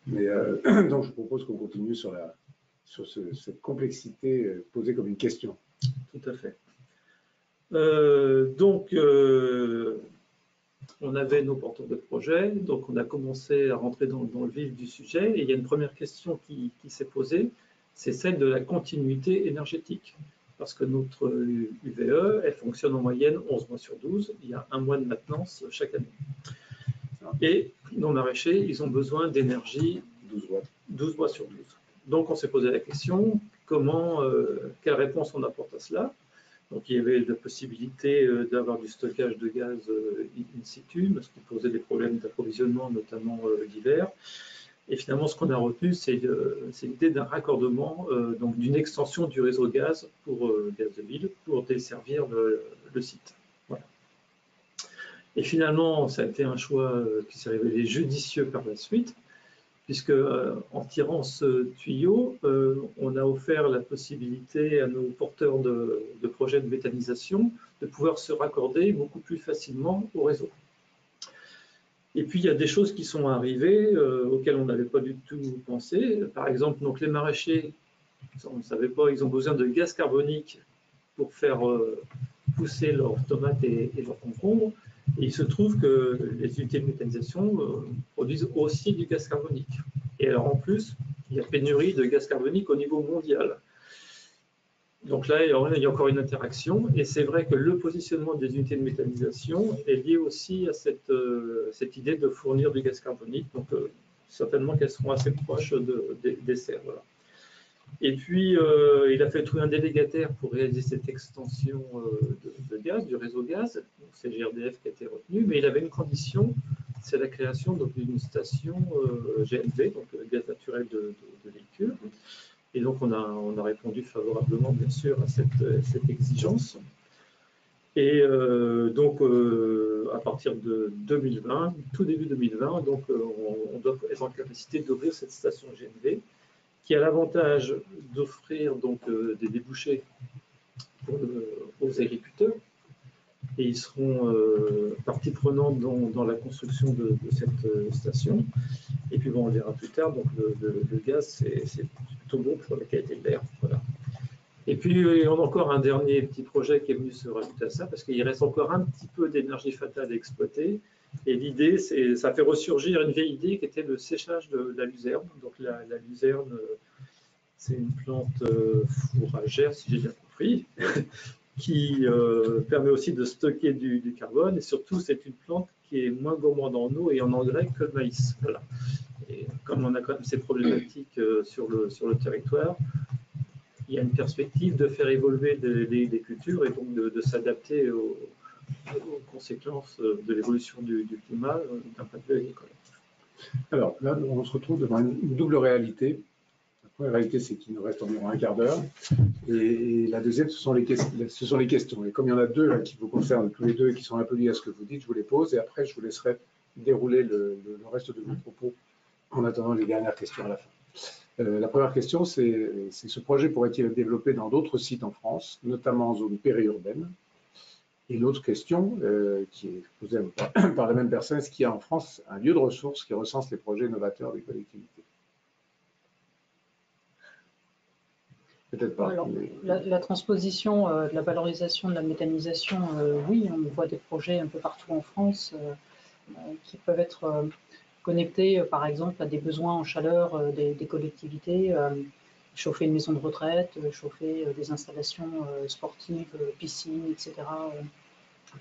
Donc, je propose qu'on continue sur cette complexité posée comme une question. Tout à fait. On avait nos porteurs de projet, donc on a commencé à rentrer dans le vif du sujet. Et il y a une première question qui s'est posée, c'est celle de la continuité énergétique. Parce que notre UVE, elle fonctionne en moyenne 11 mois sur 12. Il y a un mois de maintenance chaque année. Et nos maraîchers, ils ont besoin d'énergie 12 mois sur 12. Donc on s'est posé la question, quelle réponse on apporte à cela? Donc il y avait la possibilité d'avoir du stockage de gaz in situ, ce qui posait des problèmes d'approvisionnement, notamment l'hiver. Et finalement, ce qu'on a retenu, c'est l'idée d'un raccordement, donc d'une extension du réseau gaz gaz de ville pour desservir le site. Voilà. Et finalement, ça a été un choix qui s'est révélé judicieux par la suite, puisque en tirant ce tuyau, on a offert la possibilité à nos porteurs de projets de méthanisation de pouvoir se raccorder beaucoup plus facilement au réseau. Et puis, il y a des choses qui sont arrivées auxquelles on n'avait pas du tout pensé. Par exemple, donc, les maraîchers on ne savait pas, ils ont besoin de gaz carbonique pour faire pousser leurs tomates et leurs concombres. Et il se trouve que les unités de méthanisation produisent aussi du gaz carbonique. Et alors en plus, il y a pénurie de gaz carbonique au niveau mondial. Donc là, il y a encore une interaction. Et c'est vrai que le positionnement des unités de méthanisation est lié aussi à cette idée de fournir du gaz carbonique. Donc certainement qu'elles seront assez proches des serres. Voilà. Et puis, il a fallu trouver un délégataire pour réaliser cette extension de gaz, du réseau gaz. C'est GRDF qui a été retenu, mais il avait une condition, c'est la création d'une station GNV, donc gaz naturel de véhicule. Et donc, on a répondu favorablement, bien sûr, à cette exigence. Et donc, à partir de 2020, tout début 2020, donc, on doit être en capacité d'ouvrir cette station GNV, qui a l'avantage d'offrir donc des débouchés aux agriculteurs. Et ils seront partie prenante dans la construction de cette station. Et puis, bon, on verra plus tard, donc le gaz, c'est plutôt bon pour la qualité de l'air. Voilà. Et puis, on a encore un dernier petit projet qui est venu se rajouter à ça, parce qu'il reste encore un petit peu d'énergie fatale à exploiter. Et l'idée, ça fait ressurgir une vieille idée qui était le séchage de la luzerne. Donc, la luzerne, c'est une plante fourragère, si j'ai bien compris, qui permet aussi de stocker du carbone. Et surtout, c'est une plante qui est moins gourmande en eau et en engrais que le maïs. Voilà. Et comme on a quand même ces problématiques sur le territoire, il y a une perspective de faire évoluer des cultures et donc de s'adapter aux conséquences de l'évolution du climat d'un point de vue agricole. Alors là, on se retrouve devant une double réalité. La première réalité, c'est qu'il nous reste environ un quart d'heure. Et la deuxième, ce sont les questions. Et comme il y en a deux là, qui vous concernent tous les deux et qui sont un peu liés à ce que vous dites, je vous les pose et après, je vous laisserai dérouler le reste de vos propos en attendant les dernières questions à la fin. La première question, c'est ce projet pourrait-il être développé dans d'autres sites en France, notamment en zone périurbaine? Et l'autre question, qui est posée par la même personne, est-ce qu'il y a en France un lieu de ressources qui recense les projets novateurs des collectivités? Peut-être pas. Alors, la transposition de la valorisation de la méthanisation, oui, on voit des projets un peu partout en France qui peuvent être connectés, par exemple, à des besoins en chaleur des collectivités, chauffer une maison de retraite, chauffer des installations sportives, piscines, etc.,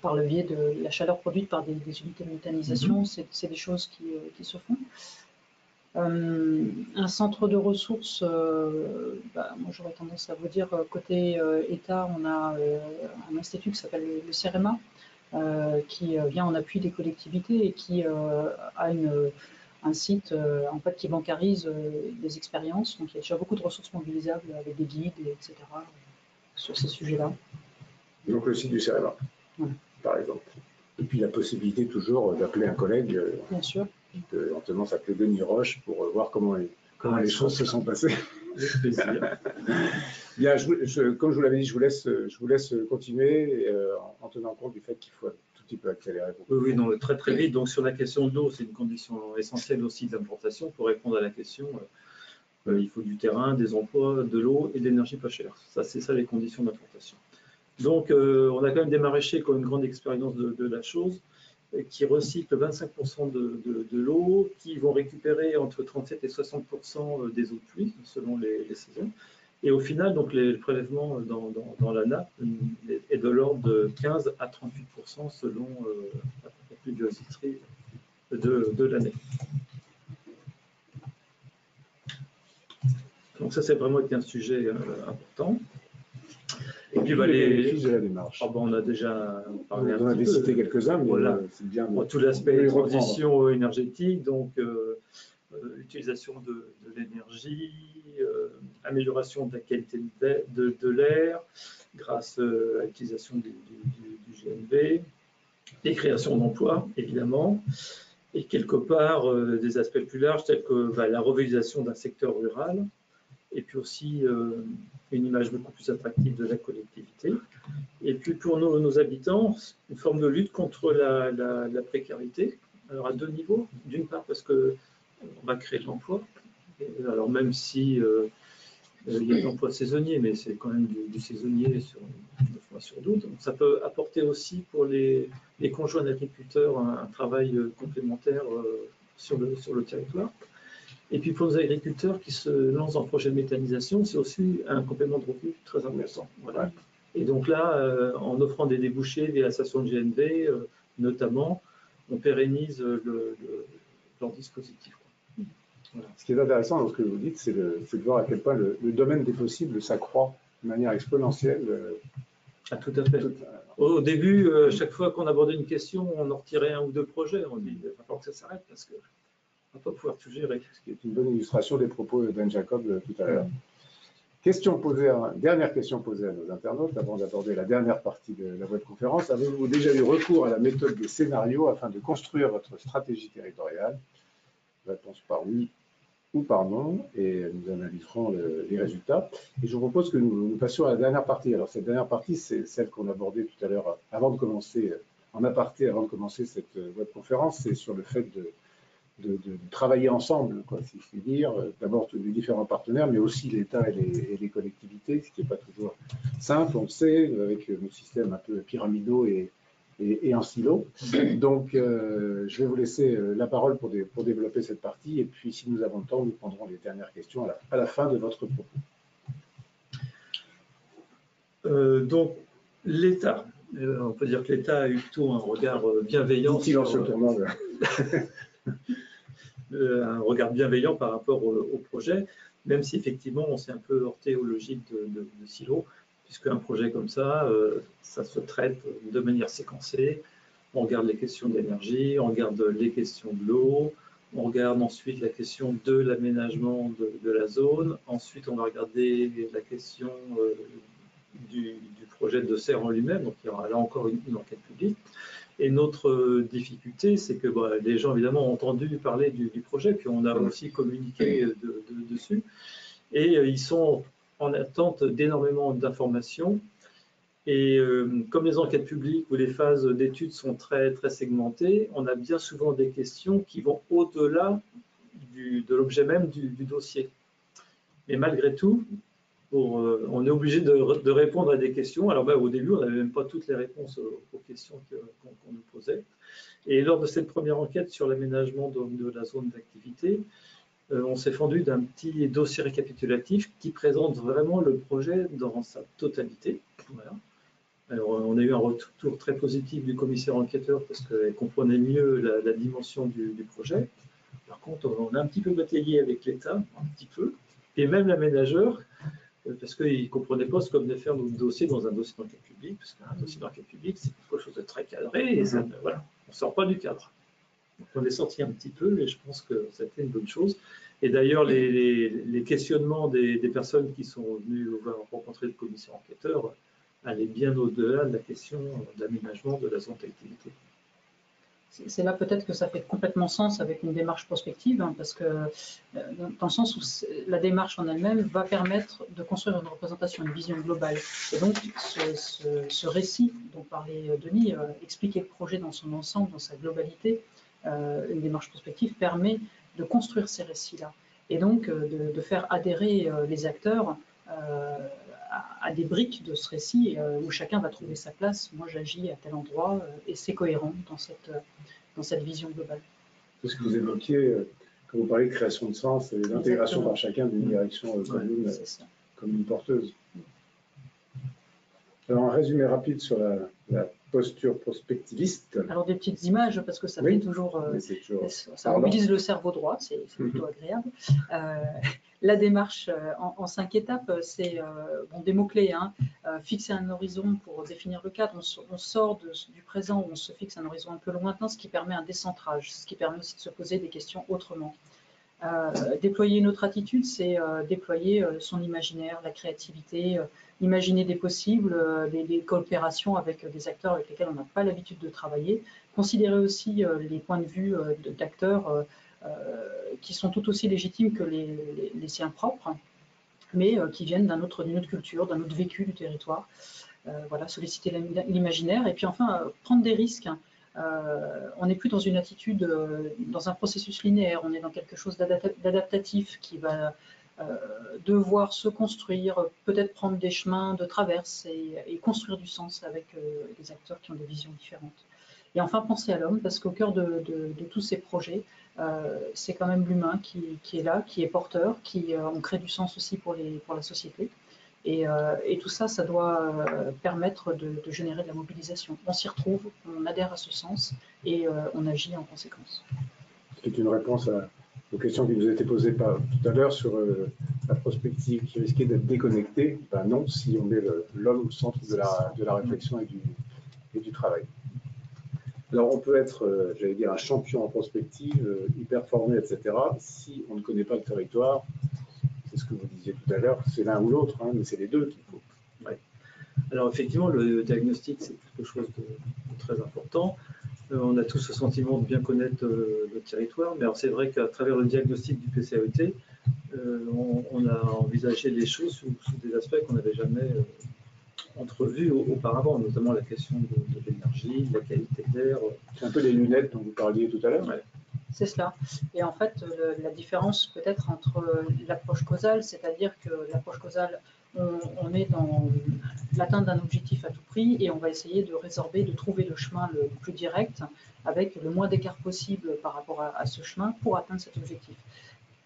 par le biais de la chaleur produite par des unités de méthanisation. C'est des choses qui se font. Un centre de ressources, moi j'aurais tendance à vous dire, côté État, on a un institut qui s'appelle le CEREMA, qui vient en appui des collectivités et qui a un site en fait, qui bancarise des expériences. Donc il y a déjà beaucoup de ressources mobilisables avec des guides, etc. sur ces sujets-là. Donc le site du CEREMA, par exemple. Et puis la possibilité toujours d'appeler un collègue. Bien sûr. Éventuellement s'appeler Denis Roche pour voir comment les choses se sont passées. Avec plaisir. Bien, comme je vous l'avais dit, je vous laisse continuer en tenant compte du fait qu'il faut un tout petit peu accélérer. Oui, non, très très vite. Donc sur la question de l'eau, c'est une condition essentielle aussi de l'implantation. Pour répondre à la question, il faut du terrain, des emplois, de l'eau et de l'énergie pas chère. Ça, c'est ça les conditions d'implantation. Donc on a quand même des maraîchers qui ont une grande expérience de la chose, qui recyclent 25% de l'eau, qui vont récupérer entre 37 et 60% des eaux de pluie selon les saisons. Et au final, donc, le prélèvement dans la nappe est de l'ordre de 15 à 38% selon la pluviométrie de l'année. Donc ça, c'est vraiment été un sujet important. Et puis les bénéfices de la démarche. On a déjà parlé on en avait cité quelques-uns, mais voilà. C'est bien. Tout l'aspect transition énergétique, donc utilisation de l'énergie, amélioration de la qualité de l'air grâce à l'utilisation du GNV, et création d'emplois, évidemment, et quelque part des aspects plus larges tels que la revitalisation d'un secteur rural, et puis aussi une image beaucoup plus attractive de la collectivité. Et puis pour nos habitants, une forme de lutte contre la précarité, alors à deux niveaux. D'une part parce qu'on va créer de l'emploi, alors même si Il y a de l'emploi saisonnier, mais c'est quand même du saisonnier sur 9 mois sur 12. Donc, ça peut apporter aussi pour les conjoints d'agriculteurs un travail complémentaire sur le territoire. Et puis pour les agriculteurs qui se lancent dans le projet de méthanisation, c'est aussi un complément de revenu très important. Voilà. Et donc là, en offrant des débouchés via la station de GNV, notamment, on pérennise leur dispositif. Voilà. Ce qui est intéressant dans ce que vous dites, c'est de voir à quel point le domaine des possibles s'accroît de manière exponentielle. Ah, tout à fait. Au début, chaque fois qu'on abordait une question, on en retirait un ou deux projets. On dit, il va falloir que ça s'arrête parce qu'on ne va pas pouvoir tout gérer. Ce qui est une bonne illustration des propos d'Anne Jacob tout à l'heure. Dernière question posée à nos internautes avant d'aborder la dernière partie de la webconférence. Avez-vous déjà eu recours à la méthode des scénarios afin de construire votre stratégie territoriale? Réponse par oui ou par non, et nous analyserons les résultats. Et je vous propose que nous passions à la dernière partie. Alors cette dernière partie, c'est celle qu'on abordait tout à l'heure avant de commencer, en aparté, avant de commencer cette webconférence, c'est sur le fait de travailler ensemble, quoi, si je puis dire. D'abord les différents partenaires, mais aussi l'État et les collectivités, ce qui n'est pas toujours simple, on le sait, avec nos systèmes un peu pyramidaux et en silo. Donc, je vais vous laisser la parole pour développer cette partie, et puis si nous avons le temps, nous prendrons les dernières questions à la fin de votre propos. Donc, l'État, on peut dire que l'État a eu plutôt un regard bienveillant. Dit-il en se tournant un regard bienveillant par rapport au projet, même si effectivement on s'est un peu heurté aux logiques de silo, puisque un projet comme ça, ça se traite de manière séquencée. On regarde les questions d'énergie, on regarde les questions de l'eau, on regarde ensuite la question de l'aménagement de la zone, ensuite on va regarder la question du projet de serre en lui-même, donc il y aura là encore une enquête publique. Et notre difficulté, c'est que les gens, évidemment, ont entendu parler du projet, puis on a aussi communiqué dessus. Et ils sont en attente d'énormément d'informations. Et comme les enquêtes publiques ou les phases d'études sont très, très segmentées, on a bien souvent des questions qui vont au-delà de l'objet même du dossier. Mais malgré tout, on est obligé de répondre à des questions. Alors au début, on n'avait même pas toutes les réponses aux questions qu'on nous posait. Et lors de cette première enquête sur l'aménagement de la zone d'activité, on s'est fendu d'un petit dossier récapitulatif qui présente vraiment le projet dans sa totalité. Voilà. Alors, on a eu un retour très positif du commissaire enquêteur parce qu'elle comprenait mieux la dimension du projet. Par contre, on a un petit peu bataillé avec l'État, un petit peu, et même l'aménageur, parce qu'ils ne comprenaient pas ce qu'on venait faire notre dossier dans un dossier d'enquête publique, parce qu'un dossier d'enquête publique, c'est quelque chose de très cadré, et ça, voilà, on ne sort pas du cadre. Donc, on est sorti un petit peu, et je pense que c'était une bonne chose. Et d'ailleurs, les questionnements des personnes qui sont venues rencontrer le commissaire enquêteur allaient bien au-delà de la question d'aménagement de la zone d'activité. C'est là peut-être que ça fait complètement sens avec une démarche prospective, hein, parce que dans le sens où la démarche en elle-même va permettre de construire une représentation, une vision globale. Et donc ce récit dont parlait Denis, expliquer le projet dans son ensemble, dans sa globalité, une démarche prospective permet de construire ces récits-là. Et donc de faire adhérer les acteurs à des briques de ce récit où chacun va trouver sa place. Moi, j'agis à tel endroit et c'est cohérent dans cette vision globale. C'est ce que vous évoquiez quand vous parlez de création de sens et d'intégration par chacun d'une direction commune comme une porteuse. Alors, un résumé rapide sur la posture prospectiviste. Alors, des petites images, parce que ça fait toujours, ça mobilise le cerveau droit, c'est plutôt agréable. La démarche en 5 étapes, c'est des mots-clés, hein, fixer un horizon pour définir le cadre. On sort du présent, on se fixe un horizon un peu lointain, ce qui permet un décentrage, ce qui permet aussi de se poser des questions autrement. Déployer une autre attitude, c'est déployer son imaginaire, la créativité, imaginer des possibles, des coopérations avec des acteurs avec lesquels on n'a pas l'habitude de travailler, considérer aussi les points de vue d'acteurs qui sont tout aussi légitimes que les siens propres, mais qui viennent d'une autre culture, d'un autre vécu du territoire. Voilà, solliciter l'imaginaire et puis enfin prendre des risques. On n'est plus dans une attitude, dans un processus linéaire, on est dans quelque chose d'adaptatif qui va devoir se construire, peut-être prendre des chemins de traverse et construire du sens avec des acteurs qui ont des visions différentes. Et enfin, penser à l'homme, parce qu'au cœur de tous ces projets, c'est quand même l'humain qui est là, qui est porteur, on crée du sens aussi pour la société. Et tout ça, ça doit permettre de générer de la mobilisation. On s'y retrouve, on adhère à ce sens et on agit en conséquence. C'est une réponse aux questions qui nous étaient posées tout à l'heure sur la prospective qui risquait d'être déconnectée. Ben non, si on met l'homme au centre de la réflexion et du travail. Alors, on peut être, j'allais dire, un champion en prospective, hyper formé, etc. Si on ne connaît pas le territoire, c'est ce que vous disiez tout à l'heure, c'est l'un ou l'autre, hein, mais c'est les deux qu'il faut. Ouais. Alors, effectivement, le diagnostic, c'est quelque chose de très important. On a tous ce sentiment de bien connaître le territoire, mais c'est vrai qu'à travers le diagnostic du PCAET, on a envisagé les choses sous des aspects qu'on n'avait jamais entrevus auparavant, notamment la question de l'énergie, de la qualité de l'air. C'est un peu les lunettes dont vous parliez tout à l'heure. Ouais. C'est cela. Et en fait, la différence peut-être entre l'approche causale, c'est-à-dire que l'approche causale, on est dans l'atteinte d'un objectif à tout prix et on va essayer de résorber, de trouver le chemin le plus direct avec le moins d'écart possible par rapport à ce chemin pour atteindre cet objectif.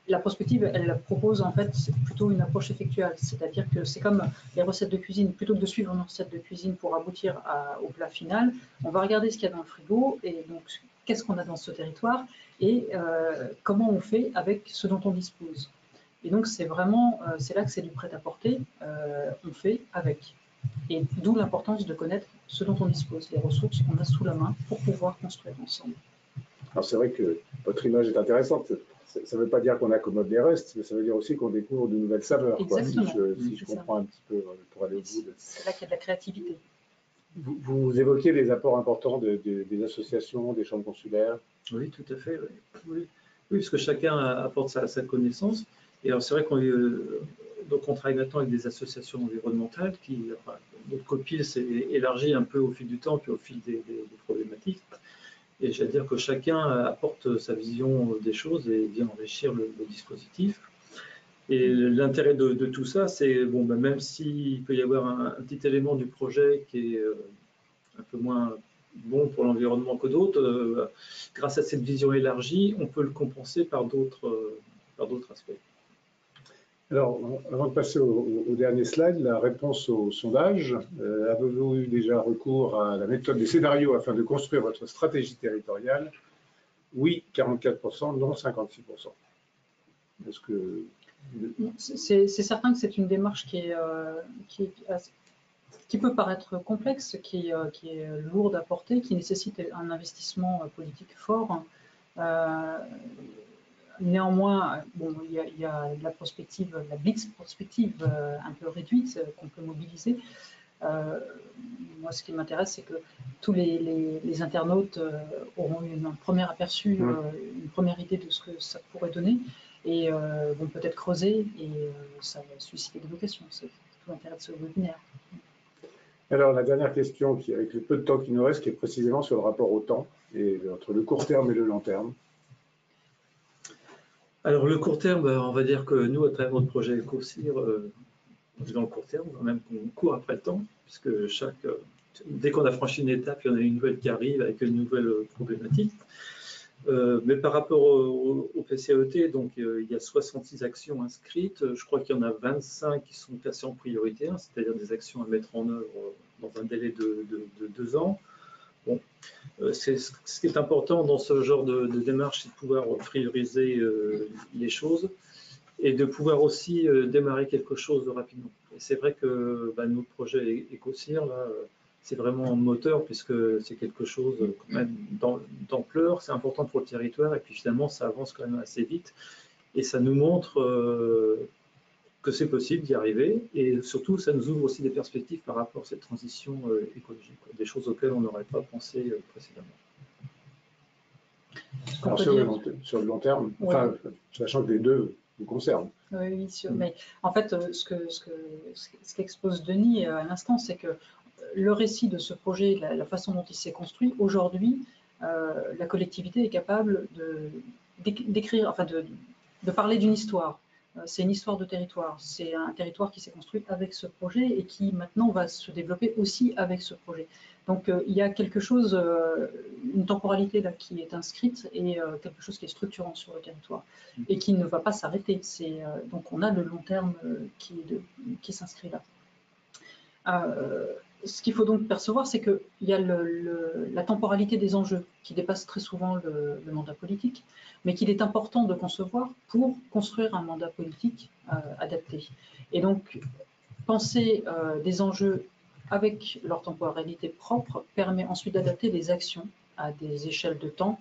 La prospective, elle propose en fait plutôt une approche effectuelle, c'est-à-dire que c'est comme les recettes de cuisine. Plutôt que de suivre une recette de cuisine pour aboutir au plat final, on va regarder ce qu'il y a dans le frigo et donc qu'est-ce qu'on a dans ce territoire et comment on fait avec ce dont on dispose. Et donc c'est vraiment, c'est là que c'est du prêt-à-porter, on fait avec. Et d'où l'importance de connaître ce dont on dispose, les ressources qu'on a sous la main pour pouvoir construire ensemble. Alors c'est vrai que votre image est intéressante. Ça ne veut pas dire qu'on accommode les restes, mais ça veut dire aussi qu'on découvre de nouvelles saveurs. Exactement. Quoi, si je comprends un petit peu pour aller au bout. C'est là qu'il y a de la créativité. Vous évoquez les apports importants des associations, des chambres consulaires. Oui, tout à fait. Oui, parce que chacun apporte sa connaissance. Et alors c'est vrai qu'on travaille maintenant avec des associations environnementales notre copil s'est élargi un peu au fil du temps, puis au fil des problématiques. Et j'allais dire que chacun apporte sa vision des choses et vient enrichir le dispositif. Et l'intérêt de tout ça, c'est, même s'il peut y avoir un petit élément du projet qui est un peu moins bon pour l'environnement que d'autres, grâce à cette vision élargie, on peut le compenser par d'autres aspects. Alors, avant de passer au dernier slide, la réponse au sondage, avez-vous eu déjà recours à la méthode des scénarios afin de construire votre stratégie territoriale? Oui, 44%, non, 56%. Est-ce que... C'est certain que c'est une démarche qui peut paraître complexe, qui est lourde à porter, qui nécessite un investissement politique fort. Néanmoins, il y a de la prospective, la blitz prospective un peu réduite qu'on peut mobiliser. Moi, ce qui m'intéresse, c'est que tous les internautes auront eu un premier aperçu, une première idée de ce que ça pourrait donner et vont peut-être creuser et ça va susciter des vocations. C'est tout l'intérêt de ce webinaire. Alors, la dernière question, avec le peu de temps qui nous reste, qui est précisément sur le rapport au temps, et entre le court terme et le long terme. Alors, le court terme, on va dire que nous, à travers notre projet EcoCIR, on est dans le court terme, quand même qu'on court après le temps, puisque dès qu'on a franchi une étape, il y en a une nouvelle qui arrive avec une nouvelle problématique. Mais par rapport au PCAET, donc il y a 66 actions inscrites. Je crois qu'il y en a 25 qui sont classées en priorité, c'est-à-dire des actions à mettre en œuvre dans un délai de 2 ans. Bon, ce qui est important dans ce genre de démarche, c'est de pouvoir prioriser les choses et de pouvoir aussi démarrer quelque chose rapidement. Et c'est vrai que notre projet EcoCIR, là, c'est vraiment moteur puisque c'est quelque chose quand même d'ampleur, c'est important pour le territoire et puis finalement ça avance quand même assez vite et ça nous montre que c'est possible d'y arriver et surtout ça nous ouvre aussi des perspectives par rapport à cette transition écologique, des choses auxquelles on n'aurait pas pensé précédemment. Alors sur le long terme, oui. Enfin, sachant que les deux vous concernent. Oui, sûr. Mais en fait, ce qu'expose Denis à l'instant, c'est que le récit de ce projet, la façon dont il s'est construit, aujourd'hui, la collectivité est capable d'écrire, enfin de parler d'une histoire. c'est une histoire de territoire. C'est un territoire qui s'est construit avec ce projet et qui maintenant va se développer aussi avec ce projet. Donc il y a quelque chose, une temporalité là qui est inscrite et quelque chose qui est structurant sur le territoire et qui ne va pas s'arrêter. Donc on a le long terme qui s'inscrit là. Ce qu'il faut donc percevoir, c'est qu'il y a la temporalité des enjeux qui dépasse très souvent le mandat politique, mais qu'il est important de concevoir pour construire un mandat politique adapté. Et donc, penser des enjeux avec leur temporalité propre permet ensuite d'adapter les actions à des échelles de temps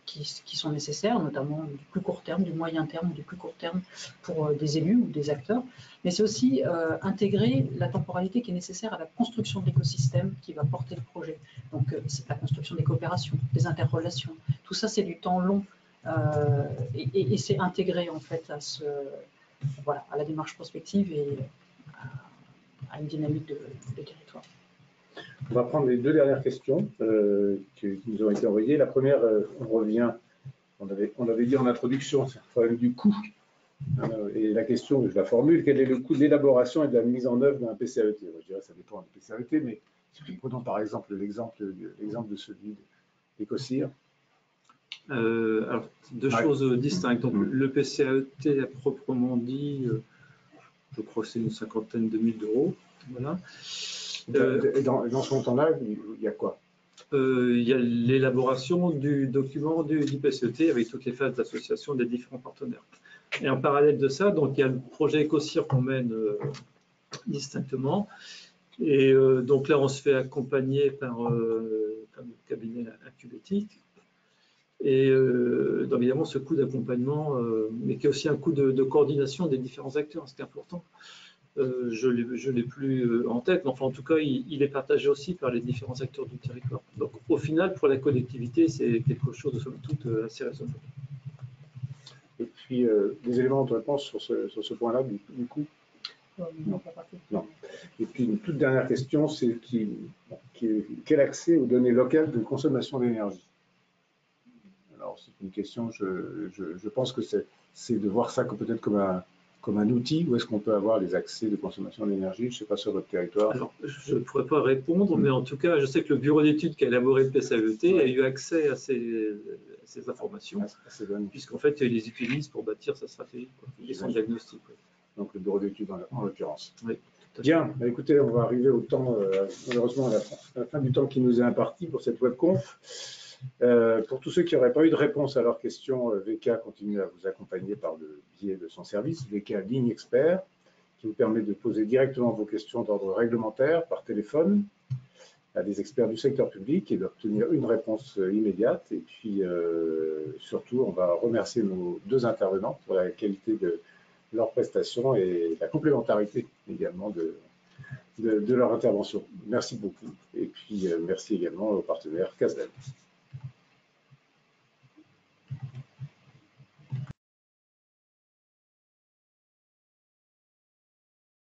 qui sont nécessaires, notamment du plus court terme, du moyen terme, du plus court terme pour des élus ou des acteurs. Mais c'est aussi intégrer la temporalité qui est nécessaire à la construction de l'écosystème qui va porter le projet. Donc c'est la construction des coopérations, des interrelations. Tout ça, c'est du temps long et c'est intégré en fait à la démarche prospective et à une dynamique de territoire. On va prendre les deux dernières questions qui nous ont été envoyées. La première, on revient, on avait dit en introduction, c'est le problème du coût. Et la question, je la formule, quel est le coût de l'élaboration et de la mise en œuvre d'un PCAET? Je dirais que ça dépend du PCAET, mais si nous prenons par exemple l'exemple de celui d'Ecosir. Alors, deux choses distinctes. Donc, le PCAET à proprement dit, je crois que c'est une cinquantaine de mille d'euros. Voilà. Dans ce montant-là, il y a quoi? Il y a l'élaboration du document du PCAET avec toutes les phases d'association des différents partenaires. Et en parallèle de ça, donc, il y a le projet Ecosir qu'on mène distinctement. Et donc là, on se fait accompagner par le cabinet Incubetic. Et donc, évidemment, ce coût d'accompagnement, mais qui est aussi un coût de coordination des différents acteurs, c'est important. Je ne l'ai plus en tête, mais enfin, en tout cas, il est partagé aussi par les différents acteurs du territoire. Donc, au final, pour la collectivité, c'est quelque chose de somme toute assez raisonnable. Et puis, des éléments de réponse sur ce point-là, du coup? Non. Et puis, une toute dernière question, c'est quel accès aux données locales de consommation d'énergie? Alors, c'est une question, je pense que c'est de voir ça peut-être comme un outil, où est-ce qu'on peut avoir les accès de consommation d'énergie? Je ne sais pas sur votre territoire. Alors, je ne pourrais pas répondre, mais en tout cas, je sais que le bureau d'études qui a élaboré le PCAET a eu accès à ces informations, puisqu'en fait, il les utilise pour bâtir sa stratégie et son diagnostic. Donc, le bureau d'études en l'occurrence. Oui, bien, bah, écoutez, on va arriver au temps, malheureusement, à la fin du temps qui nous est imparti pour cette webconf. Pour tous ceux qui n'auraient pas eu de réponse à leurs questions, VK continue à vous accompagner par le biais de son service, VK Ligne Expert, qui vous permet de poser directement vos questions d'ordre réglementaire par téléphone à des experts du secteur public et d'obtenir une réponse immédiate. Et puis, surtout, on va remercier nos deux intervenants pour la qualité de leurs prestations et la complémentarité également de leur intervention. Merci beaucoup. Et puis, merci également aux partenaires Casdin.